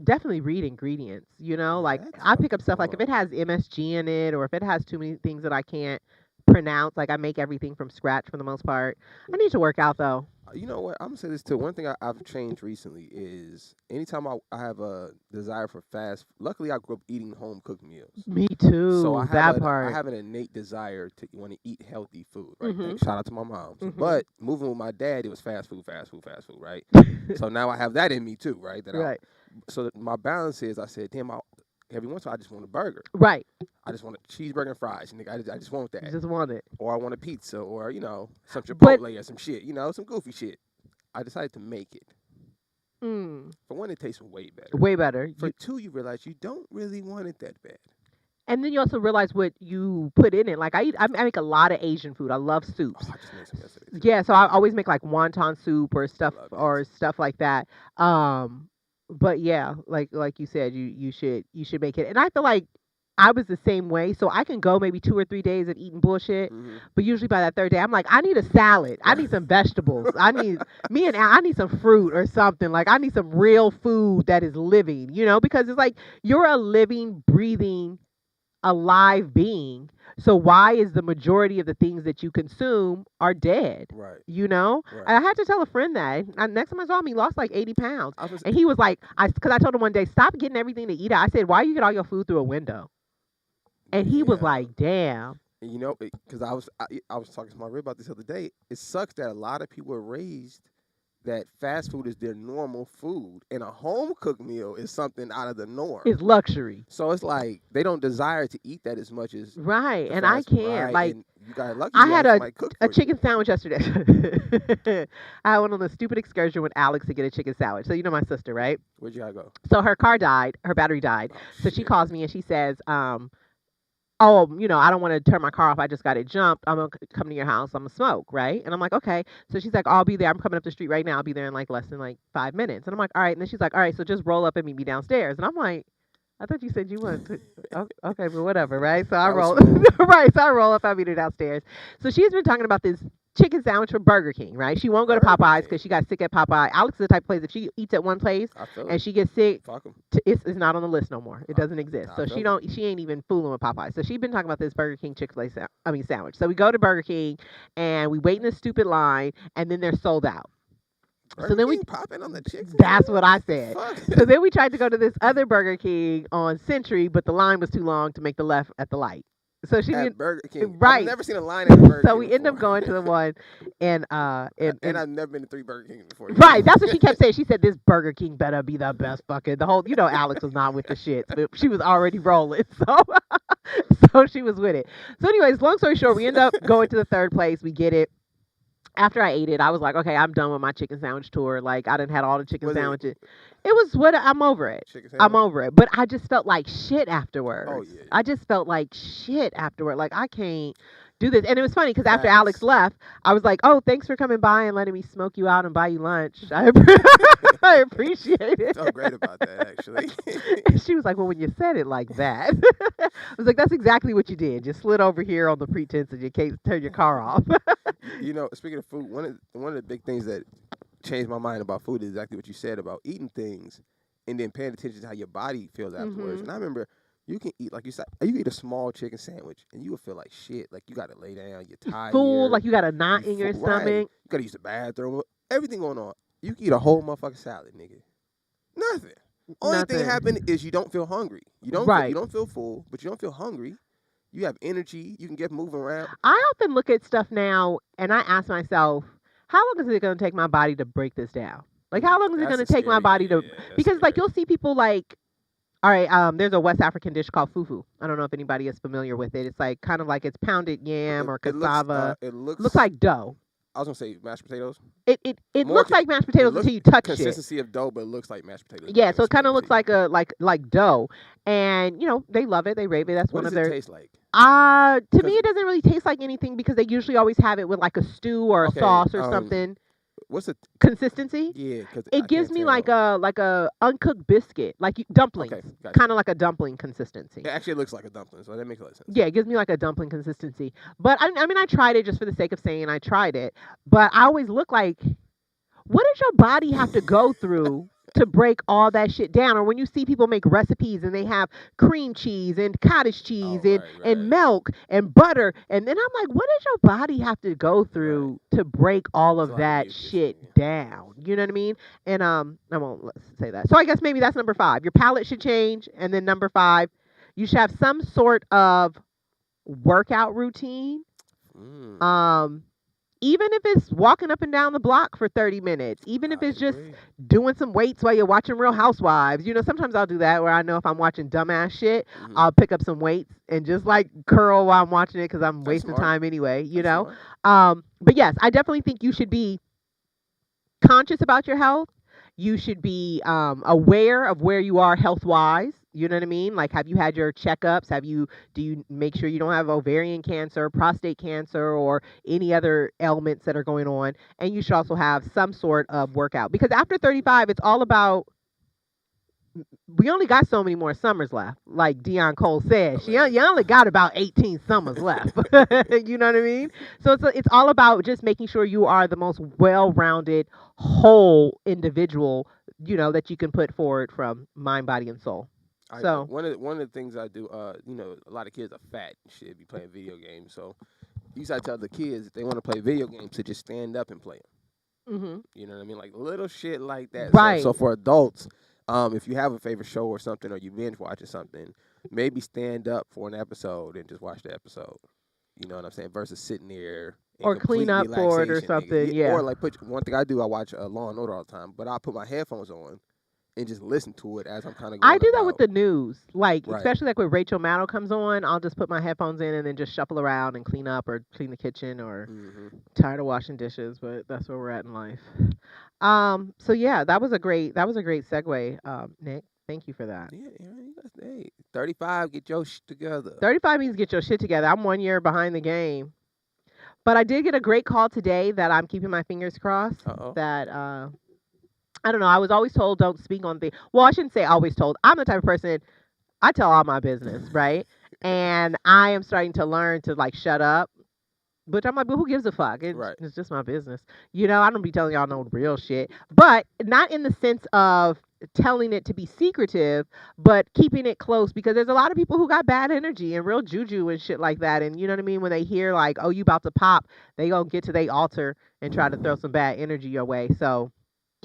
definitely read ingredients, Yeah, like that's I pick up fucking stuff like if it horrible. has MSG in it or if it has too many things that I can't pronounce, like I make everything from scratch for the most part. I need to work out though. You know what? I'm gonna say this too. One thing I've changed recently is anytime I have a desire for fast. Luckily, I grew up eating home cooked meals, Me so too, that I part. have an innate desire to want to eat healthy food. Right? Mhm. Thanks. Shout out to my mom. Mhm. But moving with my dad, it was fast food, fast food, fast food. Right? So now I have that in me too. Right? Right. So that my balance is I said, damn, every once in a while I just want a burger. Right. I just want a cheeseburger and fries. Nigga, I just want You that. just want it. Or I want a pizza, or some But Chipotle or some shit. Some goofy shit. I decided to make it. Mm. For one, it tastes way better. Way better. For two, you realize you don't really want it that bad. And then you also realize what you put in it. Like I make a lot of Asian food. I love Oh, soups. I just made some yesterday too. Yeah, so I always make like wonton soup I love that. or stuff like that. Um, but yeah, like you said, you should make it. And I feel like I was the same way. So I can go maybe 2 or 3 days of eating bullshit, Hmm. but usually by that third day, I'm like, I need a salad. I need some vegetables. I need some fruit or something. Like I need some real food that is living. Because it's like you're a living, breathing, alive being. So why is the majority of the things that you consume are dead? Right. Right. And I had to tell a friend that. Next time I saw him, he lost like 80 pounds. I was, And he was like, because I told him one day, stop getting everything to eat out. I said, why you get all your food through a window? And he was yeah. like, damn. And because I was talking to my rib about this the other day. It sucks that a lot of people are raised that fast food is their normal food, and a home cooked meal is something out of the norm. It's luxury. So it's like they don't desire to eat that as much as Right. the And I fast food, can't. right? Like, And you got lucky. I You had had somebody cook a for you. chicken sandwich yesterday. I went on a stupid excursion with Alex to get a chicken sandwich. So, my sister, right? Where'd you gotta go? So her car died, her battery died. Oh So she shit. calls me and she says, oh, I don't want to turn my car off. I just got it jumped. I'm going to come to your house. I'm going to smoke, right? And I'm like, okay. So she's like, I'll be there. I'm coming up the street right now. I'll be there in like less than like 5 minutes. And I'm like, all right. And then she's like, all right, so just roll up and meet me downstairs. And I'm like, I thought you said you wanted to. Okay, but whatever, right? So I That was roll, smooth. right? So I roll up. I meet her downstairs. So she's been talking about this chicken sandwich from Burger King, right? She won't go to Burger Popeyes King. because she got sick at Popeye. Alex is the type of place if she eats at one place I feel and it. she gets sick, Fuck them. it's not on the list no more. It doesn't exist. I So feel it. she ain't even fooling with Popeye. So she's been talking about this Burger King Chick-fil-A sandwich. So we go to Burger King and we wait in this stupid line and then they're sold out. Burger then we King popping on the chicks. That's what I said. Fuck. So then we tried to go to this other Burger King on Century, but the line was too long to make the left at the light. So she At didn't. Burger King. Right. I've never seen a line at a Burger So King we end up before. going to the one and And I've never been to 3 Burger Kings before. right, that's what she kept saying. She said this Burger King better be the best fucking the whole. Alex was not with the shit, but she was already rolling. So so she was with it. So anyways, long story short, we end up going to the third place. We get it. After I ate it, I was like, okay, I'm done with my chicken sandwich tour. Like I done had all the chicken Was it sandwiches. It was what I'm over it. chicken I'm sandwich? over it. But I just felt like shit afterwards. Oh, yeah. I just felt like shit afterward. Like I can't do this. And it was funny because after Alex Facts. left, I was like, oh, thanks for coming by and letting me smoke you out and buy you lunch. I appreciate it. Felt great about that actually. And she was like, well, when you said it like that, I was like, that's exactly what you did. Just slid over here on the pretense that you can't turn your car off. Speaking of food, one of the big things that changed my mind about food is exactly what you said about eating things and then paying attention to how your body feels afterwards. Mhm. And I remember you can eat like you said, you eat a small chicken sandwich and you will feel like shit. Like you got to lay down, you're tired. Full, like you got a knot in your full, right. stomach. You got to use the bathroom. Everything going on. You can eat a whole motherfucking salad, nigga. Nothing. Only thing Nothing. happen is you don't feel hungry. Right. You don't feel full, but you don't feel hungry. You have energy. You can get moving around. I often look at stuff now and I ask myself, how long is it going to take my body to break this down? Like, how long is it That's going to take my scary. body to? Yeah, that's Because like scary. you'll see people like, all right, there's a West African dish called fufu. I don't know if anybody is familiar with it. It's like kind of like it's pounded yam or cassava. It Looks like dough. I was gonna say mashed potatoes. It More looks con- like mashed potatoes looks until you touch it. Consistency of dough, but it looks like mashed potatoes. Yeah, so it kind of looks Explain like to you. a like dough, and they love it. They rave it. That's What one of does it their. taste like? To me, 'Cause- it doesn't really taste like anything because they usually always have it with like a stew or a Okay, sauce or something. What's it? Consistency. Yeah, because It gives me like a uncooked biscuit, like dumplings, Okay, gotcha. kind of like a dumpling consistency. It actually looks like a dumpling, so that makes a lot of sense. Yeah, it gives me like a dumpling consistency. But I mean, I tried it just for the sake of saying I tried it. But I always look like, what does your body have to go through to break all that shit down? Or when you see people make recipes and they have cream cheese and cottage cheese Oh, and, right, and right. milk and butter, and then I'm like, what does your body have to go through to break all It's of a lot of that mucus, shit yeah. down? You know what I mean? And I won't let's say that. So I guess maybe that's number 5. Your palate should change, and then number 5, you should have some sort of workout routine. Mm, Even if it's walking up and down the block for 30 minutes, even if I it's just agree. doing some weights while you're watching Real Housewives. Sometimes I'll do that where I know if I'm watching dumbass shit, Mhm. I'll pick up some weights and just like curl while I'm watching it because I'm That's wasting smart. time anyway, That's smart. But yes, I definitely think you should be conscious about your health. You should be aware of where you are health wise. You know what I mean? Like, have you had your checkups? Do you make sure you don't have ovarian cancer, prostate cancer, or any other ailments that are going on? And you should also have some sort of workout because after 35, it's all about we only got so many more summers left. Like Dion Cole said, Oh, man. you only got about 18 summers left. You know what I mean? So it's all about just making sure you are the most well-rounded, whole individual, that you can put forward from mind, body, and soul. So, One of the things I do, a lot of kids are fat and shit, be playing video games. So you used to tell the kids if they want to play video games to just stand up and play them. hmm You know what I mean? Like little shit like that. So right. for adults, if you have a favorite show or something, or you binge watching something, maybe stand up for an episode and just watch the episode. You know what I'm saying? Versus sitting there in Or clean complete up for it or relaxation, nigga. something. Yeah, Yeah. or like put one thing I do, I watch Law and Order all the time, but I put my headphones on and just listen to it as I'm kind of I going do that with about. the news, like Right. especially like when Rachel Maddow comes on. I'll just put my headphones in and then just shuffle around and clean up or clean the kitchen or Hmm. tired of washing dishes, but that's where we're at in life. So yeah, that was a great segue, Nick. Thank you for that. Yeah, yeah, hey, 35, get your shit together. 35 means get your shit together. I'm 1 year behind the game. But I did get a great call today that I'm keeping my fingers crossed Uh-oh. that I don't know. I was always told don't speak on things. Well, I shouldn't say always told. I'm the type of person I tell all my business, right? And I am starting to learn to like shut up. But I'm like, but who gives a fuck? Right. It's just my business. I don't be telling y'all no real shit. But not in the sense of telling it to be secretive, but keeping it close because there's a lot of people who got bad energy and real juju and shit like that. And you know what I mean? When they hear like, oh, you about to pop, they gonna get to their altar and try to throw some bad energy your way. So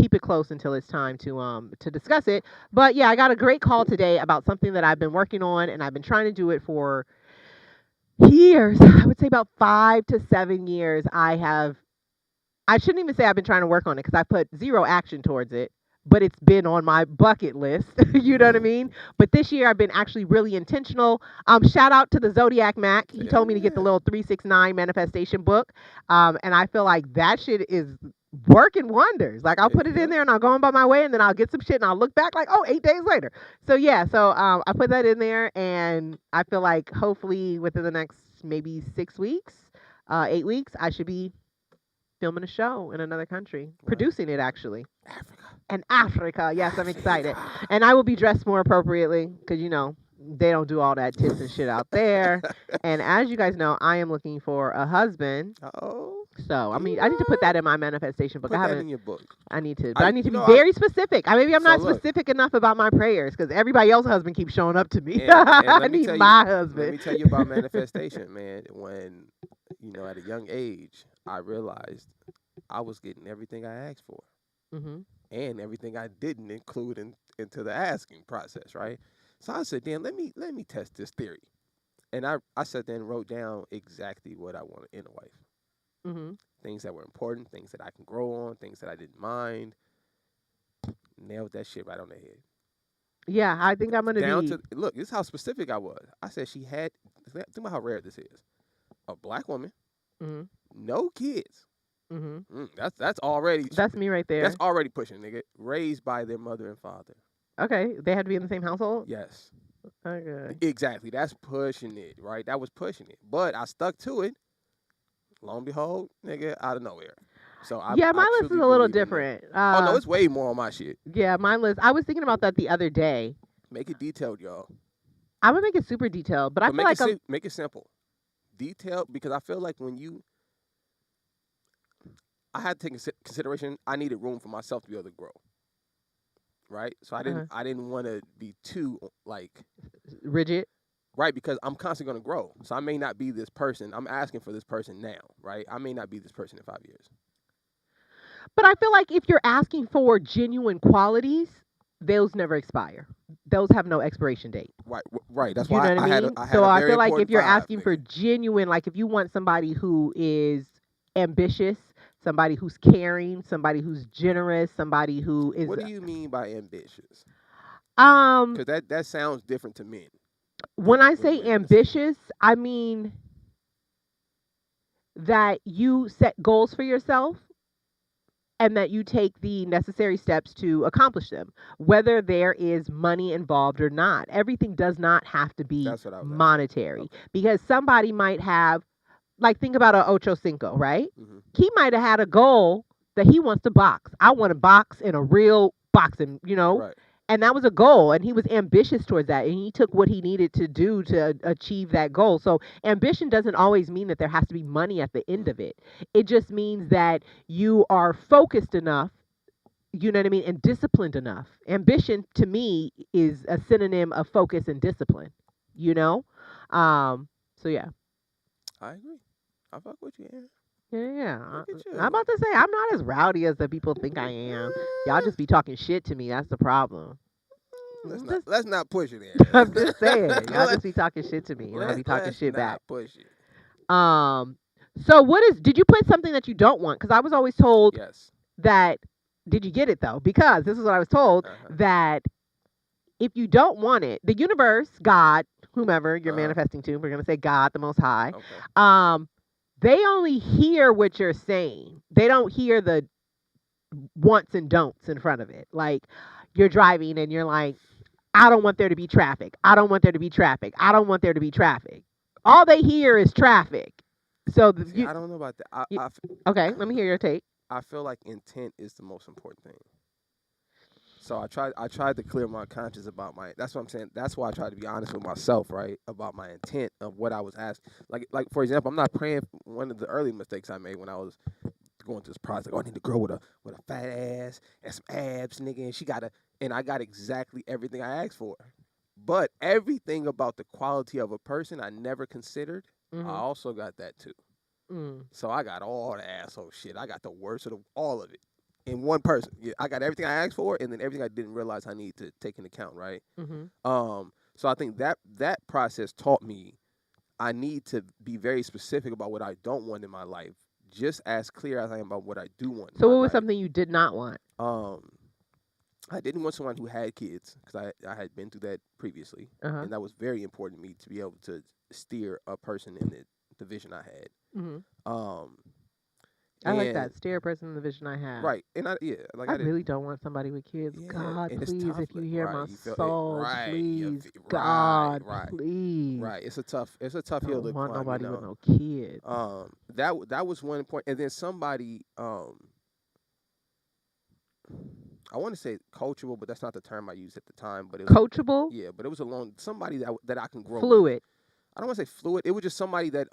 keep it close until it's time to discuss it. But yeah, I got a great call today about something that I've been working on and I've been trying to do it for years. I would say about 5 to 7 years. I shouldn't even say I've been trying to work on it because I put zero action towards it, but it's been on my bucket list. You know what I mean? But this year I've been actually really intentional. Shout out to the Zodiac Mac. He Yeah, told me to get the yeah. little 369 manifestation book. And I feel like that shit is working wonders. Like I'll There put you it in go. there and I'll go on by my way and then I'll get some shit and I'll look back like, oh, 8 days later. So yeah, I put that in there and I feel like hopefully within the next maybe 6 weeks, 8 weeks, I should be filming a show in another country, Right. producing it actually. Africa. And Africa, yes, I'm excited. Africa. And I will be dressed more appropriately because, they don't do all that tits and shit out there. And as you guys know, I am looking for a husband. Oh, So, I you mean, I need to put what? that in my manifestation book. I Put that in haven't, your book. I need to, but I need to You be know, very specific. Maybe I'm so not look, specific enough about my prayers because everybody else's husband keeps showing up to me. and I need my let husband. me tell you about manifestation, man. When, at a young age, I realized I was getting everything I asked for hmm and everything I didn't include into the asking process, right? So I said, then let me test this theory. And I sat there and wrote down exactly what I wanted in a wife. hmm Things that were important, things that I can grow on, things that I didn't mind. Nailed that shit right on the head. Yeah, I think I'm going to Down be. to look, this is how specific I was. I said she had think about how rare this is. A black woman, hmm no kids. hmm That's already That's me right that's there. already pushing, nigga. Raised by their mother and father. Okay, they had to be in the same household. Yes. Okay. Exactly. That's pushing it, right? That was pushing it. But I stuck to it. Lo and behold, nigga, out of nowhere. So Yeah, I my list is truly a little believe in that. different. Oh no, it's way more on my shit. Yeah, my list. I was thinking about that the other day. Make it detailed, y'all. I would make it super detailed, but I But feel like make it simple. Detailed because I feel like I had to take into consideration I needed room for myself to be able to grow. Right? So uh, I didn't want to be too like rigid. right because I'm constantly going to grow. So I may not be this person. I'm asking for this person now, right? I may not be this person in 5 years. But I feel like if you're asking for genuine qualities, those never expire. Those have no expiration date. Right, right. That's You know why what I mean? I had So a I very feel like if important you're five, asking for nigga. genuine, like if you want somebody who is ambitious, somebody who's caring, somebody who's generous, somebody who is What do you mean by ambitious? um Because that sounds different to men when I than say women. It seems. ambitious, I mean that you set goals for yourself and that you take the necessary steps to accomplish them, whether there is money involved or not. Everything does not have to be That's what I was asking. monetary Okay. because somebody might have, like, think about a Ocho Cinco, right? Hmm. He might have had a goal that he wants to box. I want to box in a real boxing, Right. and that was a goal, and he was ambitious towards that, and he took what he needed to do to achieve that goal. So ambition doesn't always mean that there has to be money at the end Mm. of it. It just means that you are focused enough, you know what I mean, and disciplined enough. Ambition to me is a synonym of focus and discipline, you know? So yeah. I agree. I fuck with you, Aaron. Yeah, yeah. Look at I'm you. about to say I'm not as rowdy as the people think I am. Y'all just be talking shit to me. That's the problem. Let's I'm not just, let's not push it, I'm just saying. Y'all Aaron. just be talking shit to me, and I be talking Let's shit back. not push it. Um. So what is? Did you put something that you don't want? Because I was always told Yes. that. Did you get it though? Because this is what I was told, Uh huh. that if you don't want it, the universe, God, whomever you're Uh huh. manifesting to, we're gonna say God, the Most High. Okay. Um. They only hear what you're saying. They don't hear the wants and don'ts in front of it. Like, you're driving and you're like, I don't want there to be traffic. I don't want there to be traffic. I don't want there to be traffic. All they hear is traffic. So See, I don't know about that. you okay, let me hear your take. I feel like intent is the most important thing. So I tried to clear my conscience about my. That's what I'm saying. That's why I tried to be honest with myself, right, about my intent of what I was asked. Like for example, I'm not praying. One of the early mistakes I made when I was going through this process, like, oh, I need to grow with a fat ass and some abs, nigga, and she got and I got exactly everything I asked for. But everything about the quality of a person I never considered, I Mhm. also got that too. Mm. So I got all the asshole shit. I got the worst of all of it in one person. Yeah, I got everything I asked for, and then everything I didn't realize I need to take into account. Right. Mhm. So I think that process taught me I need to be very specific about what I don't want in my life, just as clear as I am about what I do want in So my what was life. something you did not want? Um, I didn't want someone who had kids because I had been through that previously, Uh-huh. and that was very important to me to be able to steer a person in the vision I had. Mhm. Um, I like and that. Stare person in the vision I have. right, and like I I didn't. really don't want somebody with kids. Yeah, God, and it's please, tough. if you hear Right, my you feel it. soul, Right, please, right, God, right, please. right. It's a tough I hill don't to want climb. nobody with no kids. That was one point, and then somebody I want to say coachable, but that's not the term I used at the time. But it was Coachable, yeah, but it was along somebody that I can grow with. fluid. I don't want to say fluid. It was just somebody that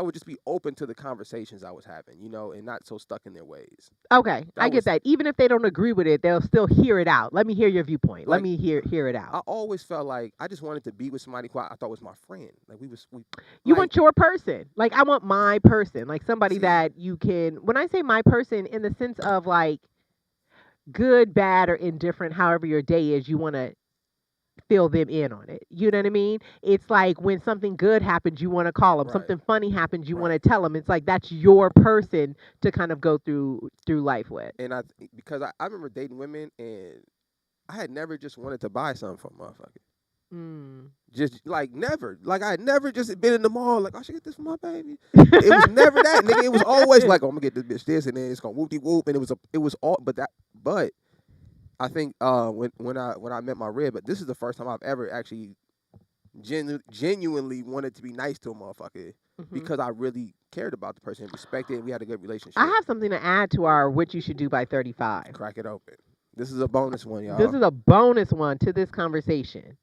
would just be open to the conversations I was having, and not so stuck in their ways. Okay, I That get was that. Even if they don't agree with it, they'll still hear it out. Let me hear your viewpoint. Let like me hear it out. I always felt like I just wanted to be with somebody who I thought was my friend. Like we You like want your person. Like, I want my person. Like, somebody see that you can, when I say my person, in the sense of like good, bad, or indifferent, however your day is, you want to fill them in on it. You know what I mean? It's like when something good happens, you want to call them. right, Something funny happens, you want right. to tell them. It's like that's your person to kind of go through life with. And because I remember dating women and I had never just wanted to buy something for a motherfucker. Mm. Just like never. Like I had never just been in the mall like, I should get this for my baby. It was never that, nigga. It was always like, oh, I'm gonna get this bitch this and then it's gonna whoop de whoop and it was all but I think when I met my rib, but this is the first time I've ever actually genuinely wanted to be nice to a motherfucker Mhm. because I really cared about the person, respected, and we had a good I relationship. have something to add to our what you should do by 35. Crack it open. This is a bonus one, This y'all. is a bonus one to this conversation.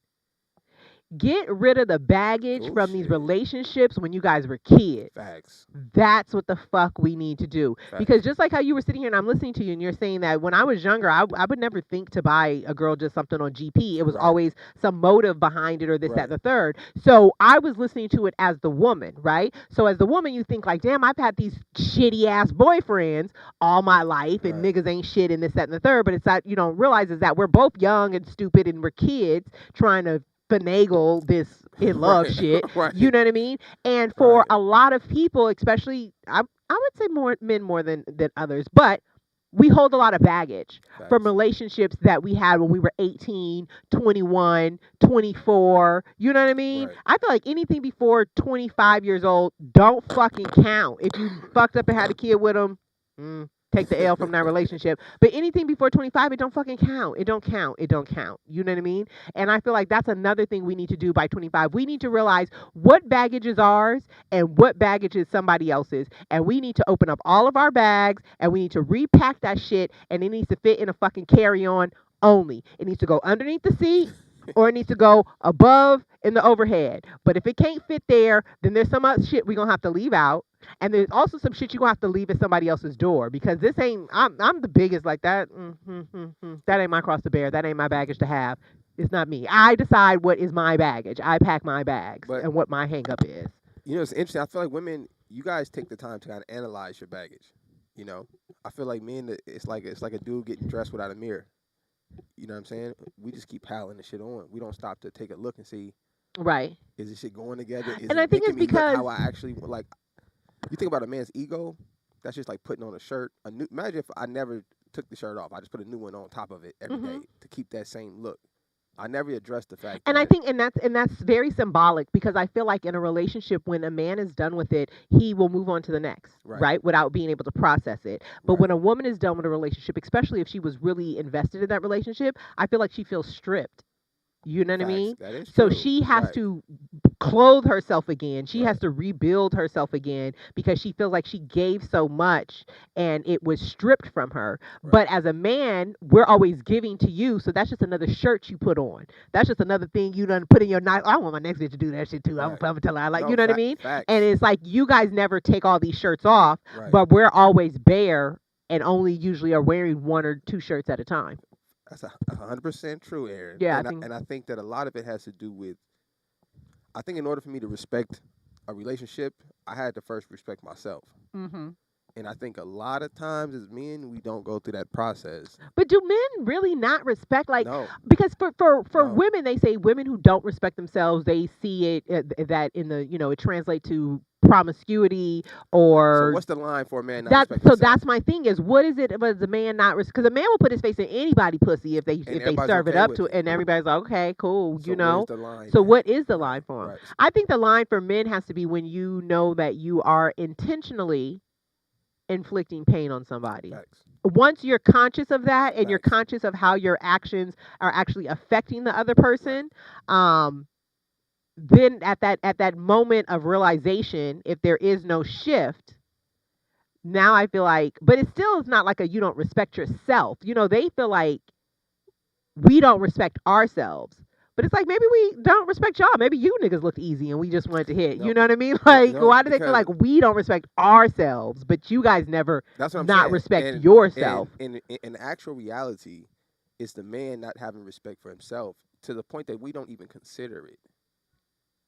Get rid of the baggage Oh from these shit. relationships when you guys were kids. Facts. That's what the fuck we need to do. Because Facts. just like how you were sitting here and I'm listening to you and you're saying that when I was younger, I would never think to buy a girl just something on GP. It was Right. always some motive behind it or this, that, Right. and the third. So I was listening to it as the woman, right? So as the woman, you think like, damn, I've had these shitty ass boyfriends all my life and Right. niggas ain't shit and this, that, and the third. But it's that you don't realize is that we're both young and stupid and we're kids trying to finagle this in love Right. shit. Right. You know what I mean? And for Right. a lot of people, especially I would say more men more than others, but we hold a lot of baggage from Facts. relationships that we had when we were 18, 21, 24. You know what I mean? Right. I feel like anything before 25 years old don't fucking count. If you fucked up and had a kid with them, take the L from that relationship. But anything before 25, it don't fucking count. It don't count. It don't count. You know what I mean? And I feel like that's another thing we need to do by 25. We need to realize what baggage is ours and what baggage is somebody else's. And we need to open up all of our bags and we need to repack that shit and it needs to fit in a fucking carry on only. It needs to go underneath the seat or it needs to go above in the overhead. But if it can't fit there, then there's some other shit we're going to have to leave out. And there's also some shit you're going to have to leave at somebody else's door because this ain't, I'm the biggest like that. That ain't my cross to bear. That ain't my baggage to have. It's not me. I decide what is my baggage. I pack my bags But and what my hang up is. you know, it's interesting. I feel like women, you guys take the time to kind of analyze your baggage. You know, I feel like men, it's like a dude getting dressed without a mirror. You know what I'm saying? We just keep piling the shit on. We don't stop to take a look and see, Right. is this shit going together? Is And I it think making it's me look because, how I actually like? You think about a man's ego. That's just like putting on a shirt. Imagine if I never took the shirt off. I just put a new one on top of it every day to keep that same look. I never addressed the fact and I that think, and that's very symbolic because I feel like in a relationship, when a man is done with it, he will move on to the next, right, right, without being able to process it. But right, when a woman is done with a relationship, especially if she was really invested in that relationship, I feel like she feels stripped. You know what I facts. mean? That is So true. she has Right, to clothe herself again. She has right, to rebuild herself again because she feels like she gave so much and it was stripped from her. right. But as a man, we're always giving to you. So that's just another shirt you put on. That's just another thing you done put in your night. I want my next bitch to do that shit too. I'm Right. gonna tell her I like, No, you know what I mean? And facts. it's like you guys never take all these shirts off, Right. but we're always bare and only usually are wearing one or two shirts at a time. That's 100% true, Aaron. Yeah, I And think. I think that a lot of it has to do with. I think in order for me to respect a relationship, I had to first respect myself. Mhm. And I think a lot of times as men, we don't go through that process. But do men really not respect like No, because for no. women they say women who don't respect themselves they see it that in the it translates to promiscuity So or what's the line for a man not that respecting so himself? that's my thing is what is it about the man not because a man will put his face in anybody pussy And if they everybody's serve it okay up with to it. and everybody's like okay cool So where's the so line at? what is the Right, line for him? right. I think the line for men has to be when you know that you are intentionally inflicting pain on somebody. Facts, Once you're conscious of that and you're facts. conscious of how your actions are actually affecting the other Right. person, um, then at that moment of realization, if there is no shift, now I feel like, but it still is not like a you don't respect yourself. They feel like we don't respect ourselves. But it's like maybe we don't respect y'all. Maybe you niggas looked easy and we just wanted to hit. No, You know what I mean? no, Like, no. why do they feel Because like we don't respect ourselves, but you guys never that's what I'm not saying. respect And yourself? in actual reality, it's the man not having respect for himself to the point that we don't even consider it.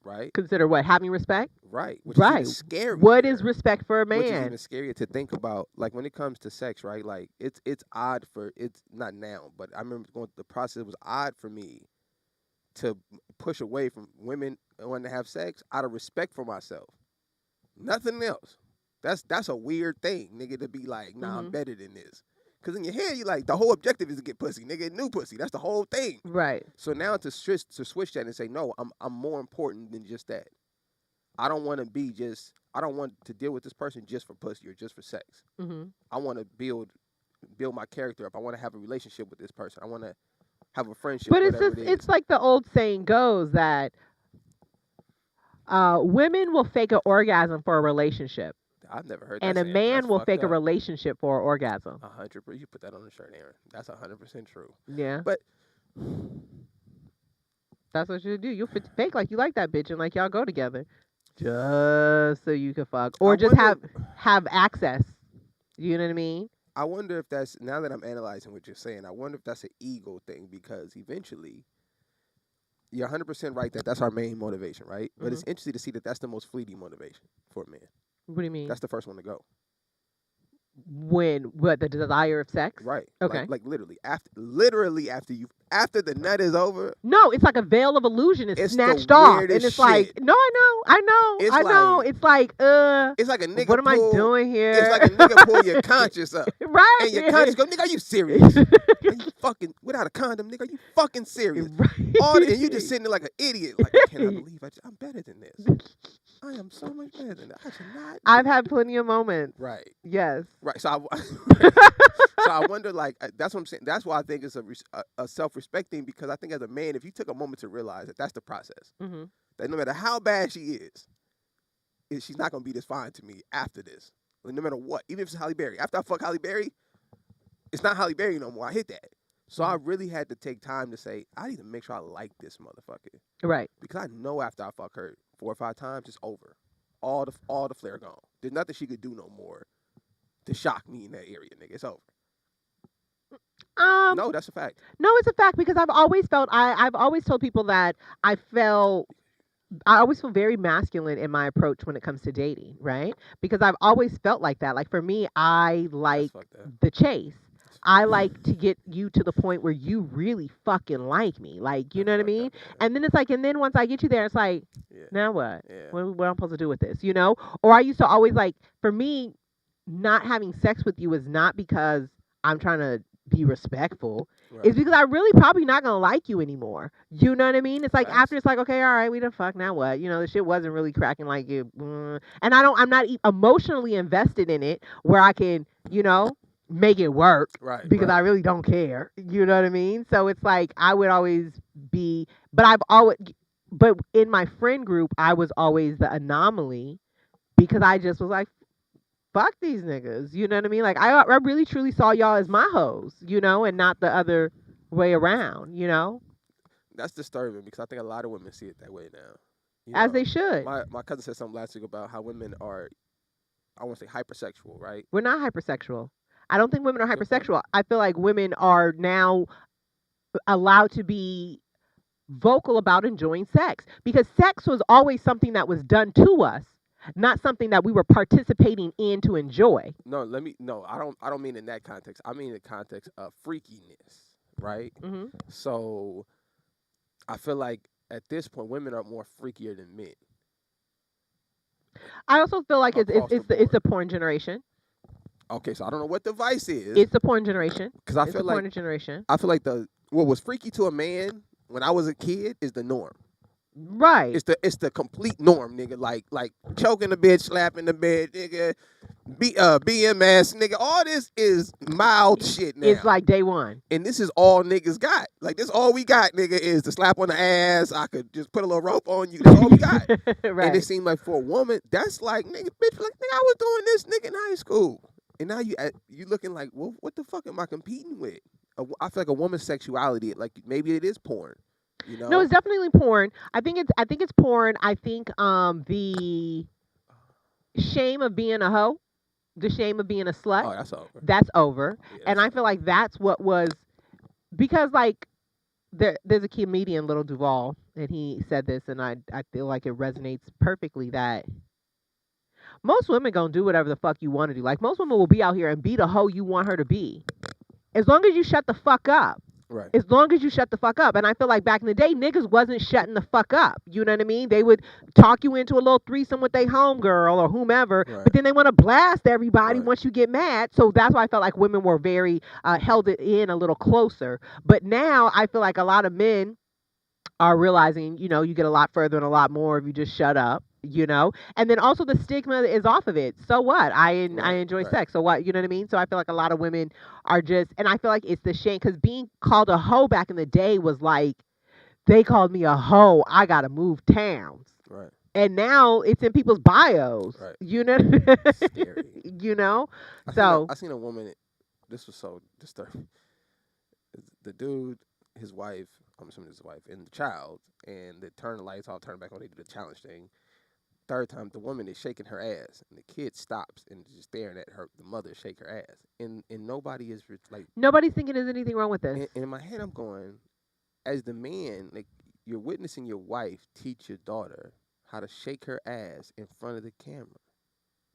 Right. Consider what? Having respect? Right, which is even Right. What is scarier. respect for a Which is even man? scarier to think about. Like when it comes to sex, right? Like it's odd for it's not now, but I remember going through the process. It was odd for me to push away from women wanting to have sex out of respect for myself. Nothing else. That's a weird thing, nigga, to be like, nah, I'm Hmm. better than this. Cause in your head, you like the whole objective is to get pussy, nigga, new pussy. That's the whole thing. Right. So now to switch that and say, no, I'm more important than just that. I don't want to be just. I don't want to deal with this person just for pussy or just for sex. Hmm. I want to build my character up. I want to have a relationship with this person. I want to have a friendship, But it's whatever just it it's is. like the old saying goes that women will fake an orgasm for a relationship, I've never heard and that a saying, but man that's will fucked fake a up. relationship for an orgasm. 100%. You put that on the shirt, Aaron. That's 100% true. Yeah, But that's what you do. You fake like you like that bitch and like y'all go together, just so you can fuck I or just wonder. have access. You know what I mean? I wonder if that's now that I'm analyzing what you're saying. I wonder if that's an ego thing because eventually you're 100% right that that's our main motivation, right? But Hmm. it's interesting to see that that's the most fleeting motivation for a man. What do you mean? That's the first one to go. When what the desire of sex? Right. Okay. Like literally after the nut is over, No, it's like a veil of illusion is it's the snatched off, and weirdest it's like, shit. no, I know, I know, It's I know. like It's like, it's like a what nigga am I pull doing it's here? like a nigga pull your conscience up. And your conscience Right, go, nigga, are you serious? Are you fucking without a condom, nigga? Are you fucking serious? And you just right. sitting there like an idiot, like I cannot believe I'm better than this. I am so much better than that. I should not. I've had plenty of moments. Right. Yes. Right. Right. So I wonder, like, that's what I'm saying. That's why I think it's a self-respect thing, because I think as a man, if you took a moment to realize that that's the process, Hmm. that no matter how bad she she's not gonna be this fine to me after this. Like, no matter what, even if it's Halle Berry. After I fuck Halle Berry, it's not Halle Berry no more. I hit that. So I really had to take time to say, I need to make sure I like this motherfucker, Right. because I know after I fuck her 4 or 5 times, it's over. All the flair gone. There's nothing she could do no more to shock me in that area, nigga. It's over. Um. No, that's a fact. No, it's a fact because I've always felt I've always told people that I always feel very masculine in my approach when it comes to dating, right? Because I've always felt like that. Like for me, I That's like fucked up. the chase. I like to get you to the point where you really fucking like me. Like, you That's know what I fucked mean? up, man. And then it's like, and then once I get you there, it's like, Yeah. now what? Yeah. What am I supposed to do with this? You know? Or I used to always like, for me, not having sex with you is not because I'm trying to be respectful. Right. It's because I really probably not gonna like you anymore. You know what I mean? It's like Facts. after it's like, okay, all right, we done fuck, now what? You know, the shit wasn't really cracking like you. And I'm not emotionally invested in it where I can, make it work Right. because I Right. really don't care. You know what I mean? So it's like I would always be, but I've always, but in my friend group, I was always the anomaly because I just was like, fuck these niggas. You know what I mean? Like I really truly saw y'all as my hoes, and not the other way around, That's disturbing, because I think a lot of women see it that way now. You as they know, should. my cousin said something last week about how women are, I want to say, hypersexual, right? We're not hypersexual. I don't think women are Good point. hypersexual. I feel like women are now allowed to be vocal about enjoying sex because sex was always something that was done to us, not something that we were participating in to enjoy. No, no, I don't mean in that context. I mean in the context of freakiness, right? Hmm. So I feel like at this point, women are more freakier than men I also feel like it's it's across the it's the, it's board. the porn generation. Okay, so I don't know what the vice is, It's the porn generation. because I It's the feel like porn generation. the what was freaky to a man when I was a kid is the norm. Right. It's the complete norm, nigga. Like choking the bitch, slapping the bed, nigga. BMS, nigga. All this is mild shit It's now. like day one. And this is all niggas got. Like, this all we got, nigga, is the slap on the ass. I could just put a little rope on you. That's all we got. And it Right. seemed like for a woman, that's like, nigga, bitch, like, nigga, I was doing this, nigga, in high school. And now you looking like, well, what the fuck am I competing with? I feel like a woman's sexuality, like, maybe it is porn, you No, know? it's definitely porn. I think it's porn. I think the shame of being a hoe, the shame of being a slut, Oh, that's over. that's over. Yeah, And that's I feel over. like that's what was because like there's a comedian, Little Duval, and he said this, and I feel like it resonates perfectly that most women gonna do whatever the fuck you want to do. Like most women will be out here and be the hoe you want her to be, as long as you shut the fuck up. Right. As long as you shut the fuck up. And I feel like back in the day, niggas wasn't shutting the fuck up. You know what I mean? They would talk you into a little threesome with their homegirl or whomever, Right. but then they want to blast everybody Right. once you get mad. So that's why I felt like women were very held it in a little closer. But now I feel like a lot of men are realizing, you get a lot further and a lot more if you just shut up, and then also the stigma is off of it. So what? I Right. enjoy Right. sex. So what? You know what I mean? So I feel like a lot of women are just, and I feel like it's the shame because being called a hoe back in the day was like they called me a hoe. I gotta move towns, Right. and now it's in people's bios. Right. You know, Scary. you know. I seen a, So I seen a woman. This was so disturbing. The dude, his wife, I'm assuming his wife, and the child, and they turn the lights off, turn back on. They do the challenge thing. Third time, the woman is shaking her ass, and the kid stops and is just staring at her. The mother shake her ass, and nobody is like. nobody's thinking there's anything wrong with this. And in my head, I'm going, as the man, like, you're witnessing your wife teach your daughter how to shake her ass in front of the camera.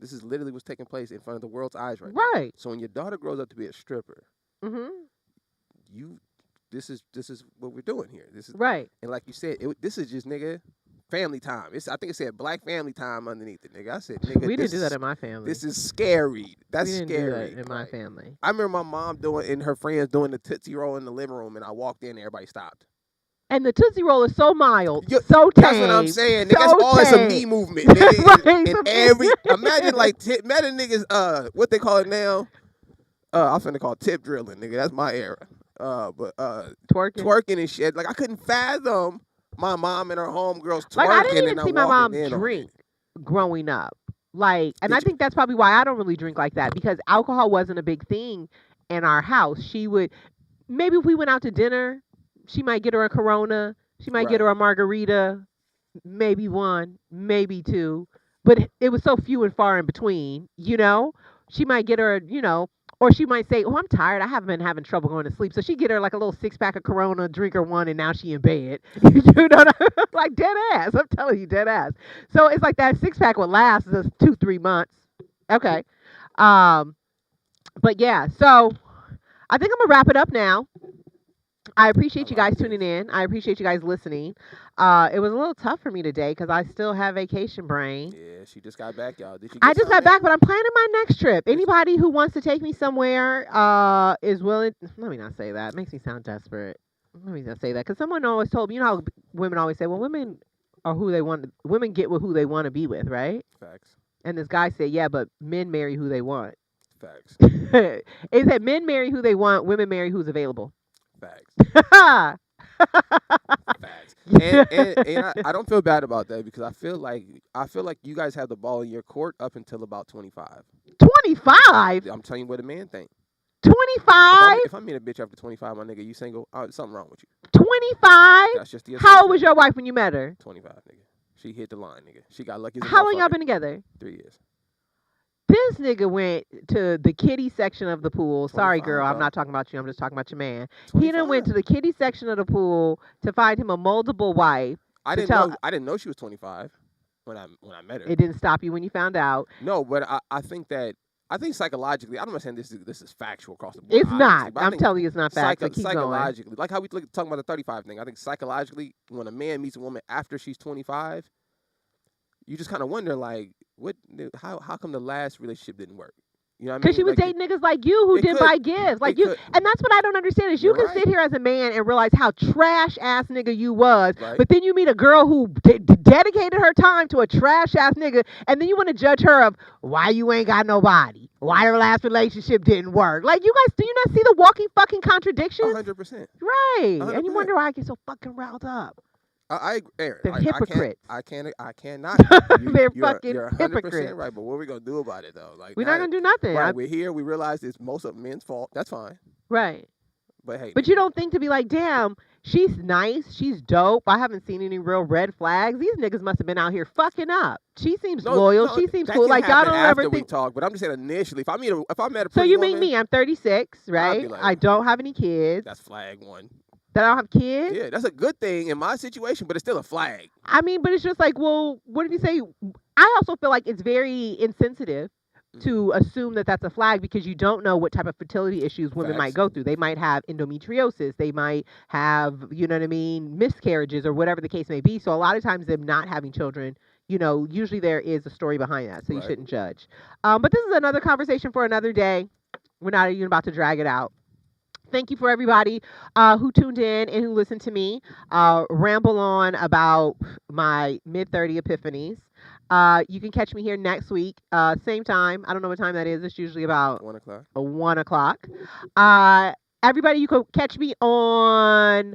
This is literally what's taking place in front of the world's eyes right now. Right. So when your daughter grows up to be a stripper, Mhm. you, this is what we're doing here. This is Right. and like you said, this is just nigga family time. I think it said black family time underneath it, nigga. I said, nigga, We didn't do that in my family. this is scary. That's we didn't scary. do that in my family. I remember my mom doing and her friends doing the Tootsie Roll in the living room, and I walked in, and everybody stopped. And the Tootsie Roll is so mild, Yo, so tame. That's what I'm saying. Nigga, So that's all it's a tame. me movement, nigga. Right, and some- every imagine like imagine niggas what they call it now. I'm finna call it tip drilling, nigga. That's my era. But Twerking. twerking and shit. Like I couldn't fathom my mom and her homegirls twerking. Like I didn't even and see I'm my mom walking in on drink it. growing up. Like, and Did I you- think that's probably why I don't really drink like that because alcohol wasn't a big thing in our house. She would maybe if we went out to dinner, she might get her a Corona, she might get Right. her a margarita, maybe one, maybe two, but it was so few and far in between, you know? She might get her, or she might say, "Oh, I'm tired. I haven't been having trouble going to sleep." So she get her like a little 6-pack of Corona, drink her one, and now she in bed. You know, what like dead ass. I'm telling you, dead ass. So it's like that 6-pack would last us 2-3 months. Okay. Um, but yeah. So I think I'm gonna wrap it up now. I appreciate I you guys like tuning this. in. I appreciate you guys listening. It was a little tough for me today because I still have vacation brain. Yeah, she just got back, y'all. Did she? I Get just something got back, in? but I'm planning my next trip. Anybody who wants to take me somewhere is willing. Let me not say that. It makes me sound desperate. Let me not say that because someone always told me, you know how women always say, well, women are who they want. Women get with who they want to be with, right? Facts. And this guy said, yeah, but men marry who they want. Facts. It said men marry who they want, women marry who's available. Facts. Yeah. Facts. And I don't feel bad about that because I feel like you guys have the ball in your court up until about 25. 25? I'm telling you what a man think. 25? If I meet a bitch after 25, my nigga, you single? Something wrong with you. 25? That's just the How old assumption. was your wife when you met her? 25, nigga. She hit the line, nigga. She got lucky as a How long y'all motherfucker. been together? 3 years. This nigga went to the kiddie section of the pool. Sorry, 25, girl, I'm dog. not talking about you. I'm just talking about your man. 25. He done went to the kiddie section of the pool to find him a moldable wife. I to didn't tell- know. I didn't know she was 25 when I met her. It didn't stop you when you found out. No, but I think psychologically, I'm not saying this is factual across the board. It's obviously, not. but I I'm think telling you, it's not fact. So keep going. psychologically, like how we talking about the 35 thing. I think psychologically, when a man meets a woman after she's 25, you just kind of wonder like, how come the last relationship didn't work? You know what I mean? Because she was Like, dating niggas like you who it didn't could- buy gifts. Like it you. could- And that's what I don't understand is you You're can right. sit here as a man and realize how trash ass nigga you was. Right. But then you meet a girl who dedicated her time to a trash ass nigga. And then you want to judge her of why you ain't got nobody. Why her last relationship didn't work. Like you guys, do you not see the walking fucking contradictions? 100%. Right. And you 100%. wonder why I get so fucking riled up. Aaron, They're I hypocrites. I cannot. They're you're, fucking you're 100% hypocrites. right. But what are we gonna do about it though? Like We're not going to do nothing. Right, we're here. We realize it's most of men's fault. That's fine. Right. But hey, But you don't think to be like, damn, she's nice, she's dope. I haven't seen any real red flags. These niggas must have been out here fucking up. She seems loyal. She seems that cool. can Like y'all happen don't ever after we think. talk. But I'm just saying initially, if I met a So pretty you mean woman, me? I'm 36, right? like, I don't have any kids. that's flag one. That I don't have kids. Yeah, that's a good thing in my situation, but it's still a flag. I mean, but it's just like, well, what did you say? I also feel like it's very insensitive to assume that that's a flag because you don't know what type of fertility issues women might Facts. go through. They might have endometriosis. They might have, you know what I mean, miscarriages or whatever the case may be. So a lot of times them not having children, usually there is a story behind that. So you Right. shouldn't judge. But this is another conversation for another day. We're not even about to drag it out. Thank you for everybody who tuned in and who listened to me ramble on about my mid-30 epiphanies. You can catch me here next week, same time. I don't know what time that is. It's usually about 1 o'clock. 1 o'clock. Everybody, you can catch me on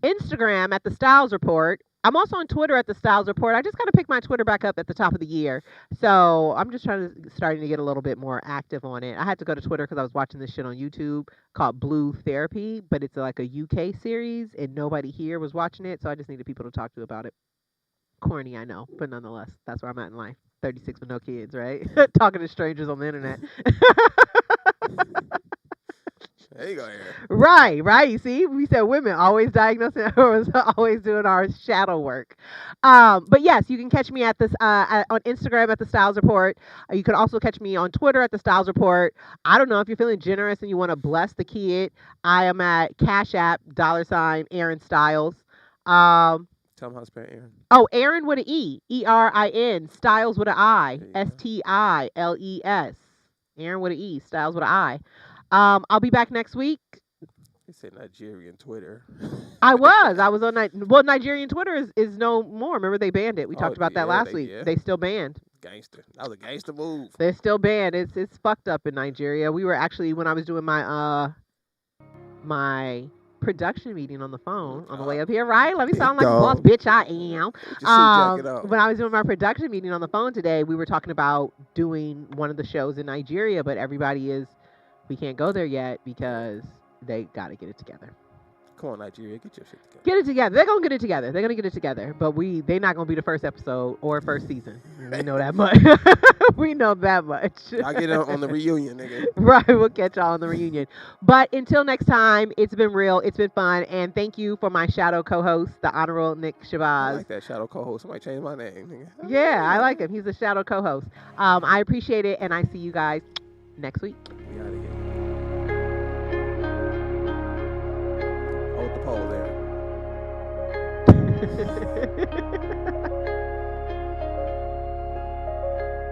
Instagram at the Stiles Report. I'm also on Twitter at the Stiles Report. I just got to pick my Twitter back up at the top of the year. So I'm just starting to get a little bit more active on it. I had to go to Twitter because I was watching this shit on YouTube called Blue Therapy, but it's like a UK series and nobody here was watching it. So I just needed people to talk to about it. Corny, I know, but nonetheless, that's where I'm at in life. 36 with no kids, right? Talking to strangers on the internet. There you go, Aaron. Right. See, we said women always diagnosing or was always doing our shadow work. But yes, you can catch me at this on Instagram at the Styles Report. You can also catch me on Twitter at the Styles Report. I don't know if you're feeling generous and you want to bless the kid. I am at Cash App $Aaron Styles. Um, Tell him how to spell Aaron. oh, Erin with an Erin. Styles with an I, There you go. Stiles. Erin with an Styles with an I. I'll be back next week. He said Nigerian Twitter. I was on well, Nigerian Twitter is no more. Remember they banned it. We Oh talked about that yeah, last week. yeah. They still banned. Gangster. That was a gangster move. They're still banned. It's fucked up in Nigeria. We were actually when I was doing my production meeting on the phone on the way up here, right? Let me Big sound like the boss dog. bitch I am. Just see jack it out. When I was doing my production meeting on the phone today, we were talking about doing one of the shows in Nigeria, but we can't go there yet because they got to get it together. Come on, Nigeria, get your shit together. Get it together. They're gonna get it together. They're gonna get it together. But they're not gonna be the first episode or first season. We know that much. We know that much. Y'all get on the reunion, nigga. Right, we'll catch y'all on the reunion. But until next time, it's been real, it's been fun, and thank you for my shadow co-host, the Honorable Nick I Shabazz. like that shadow co-host. Somebody change my name, nigga. Yeah, I like him. He's the shadow co-host. I appreciate it, and I see you guys next week. We out of here. Hold the pole there.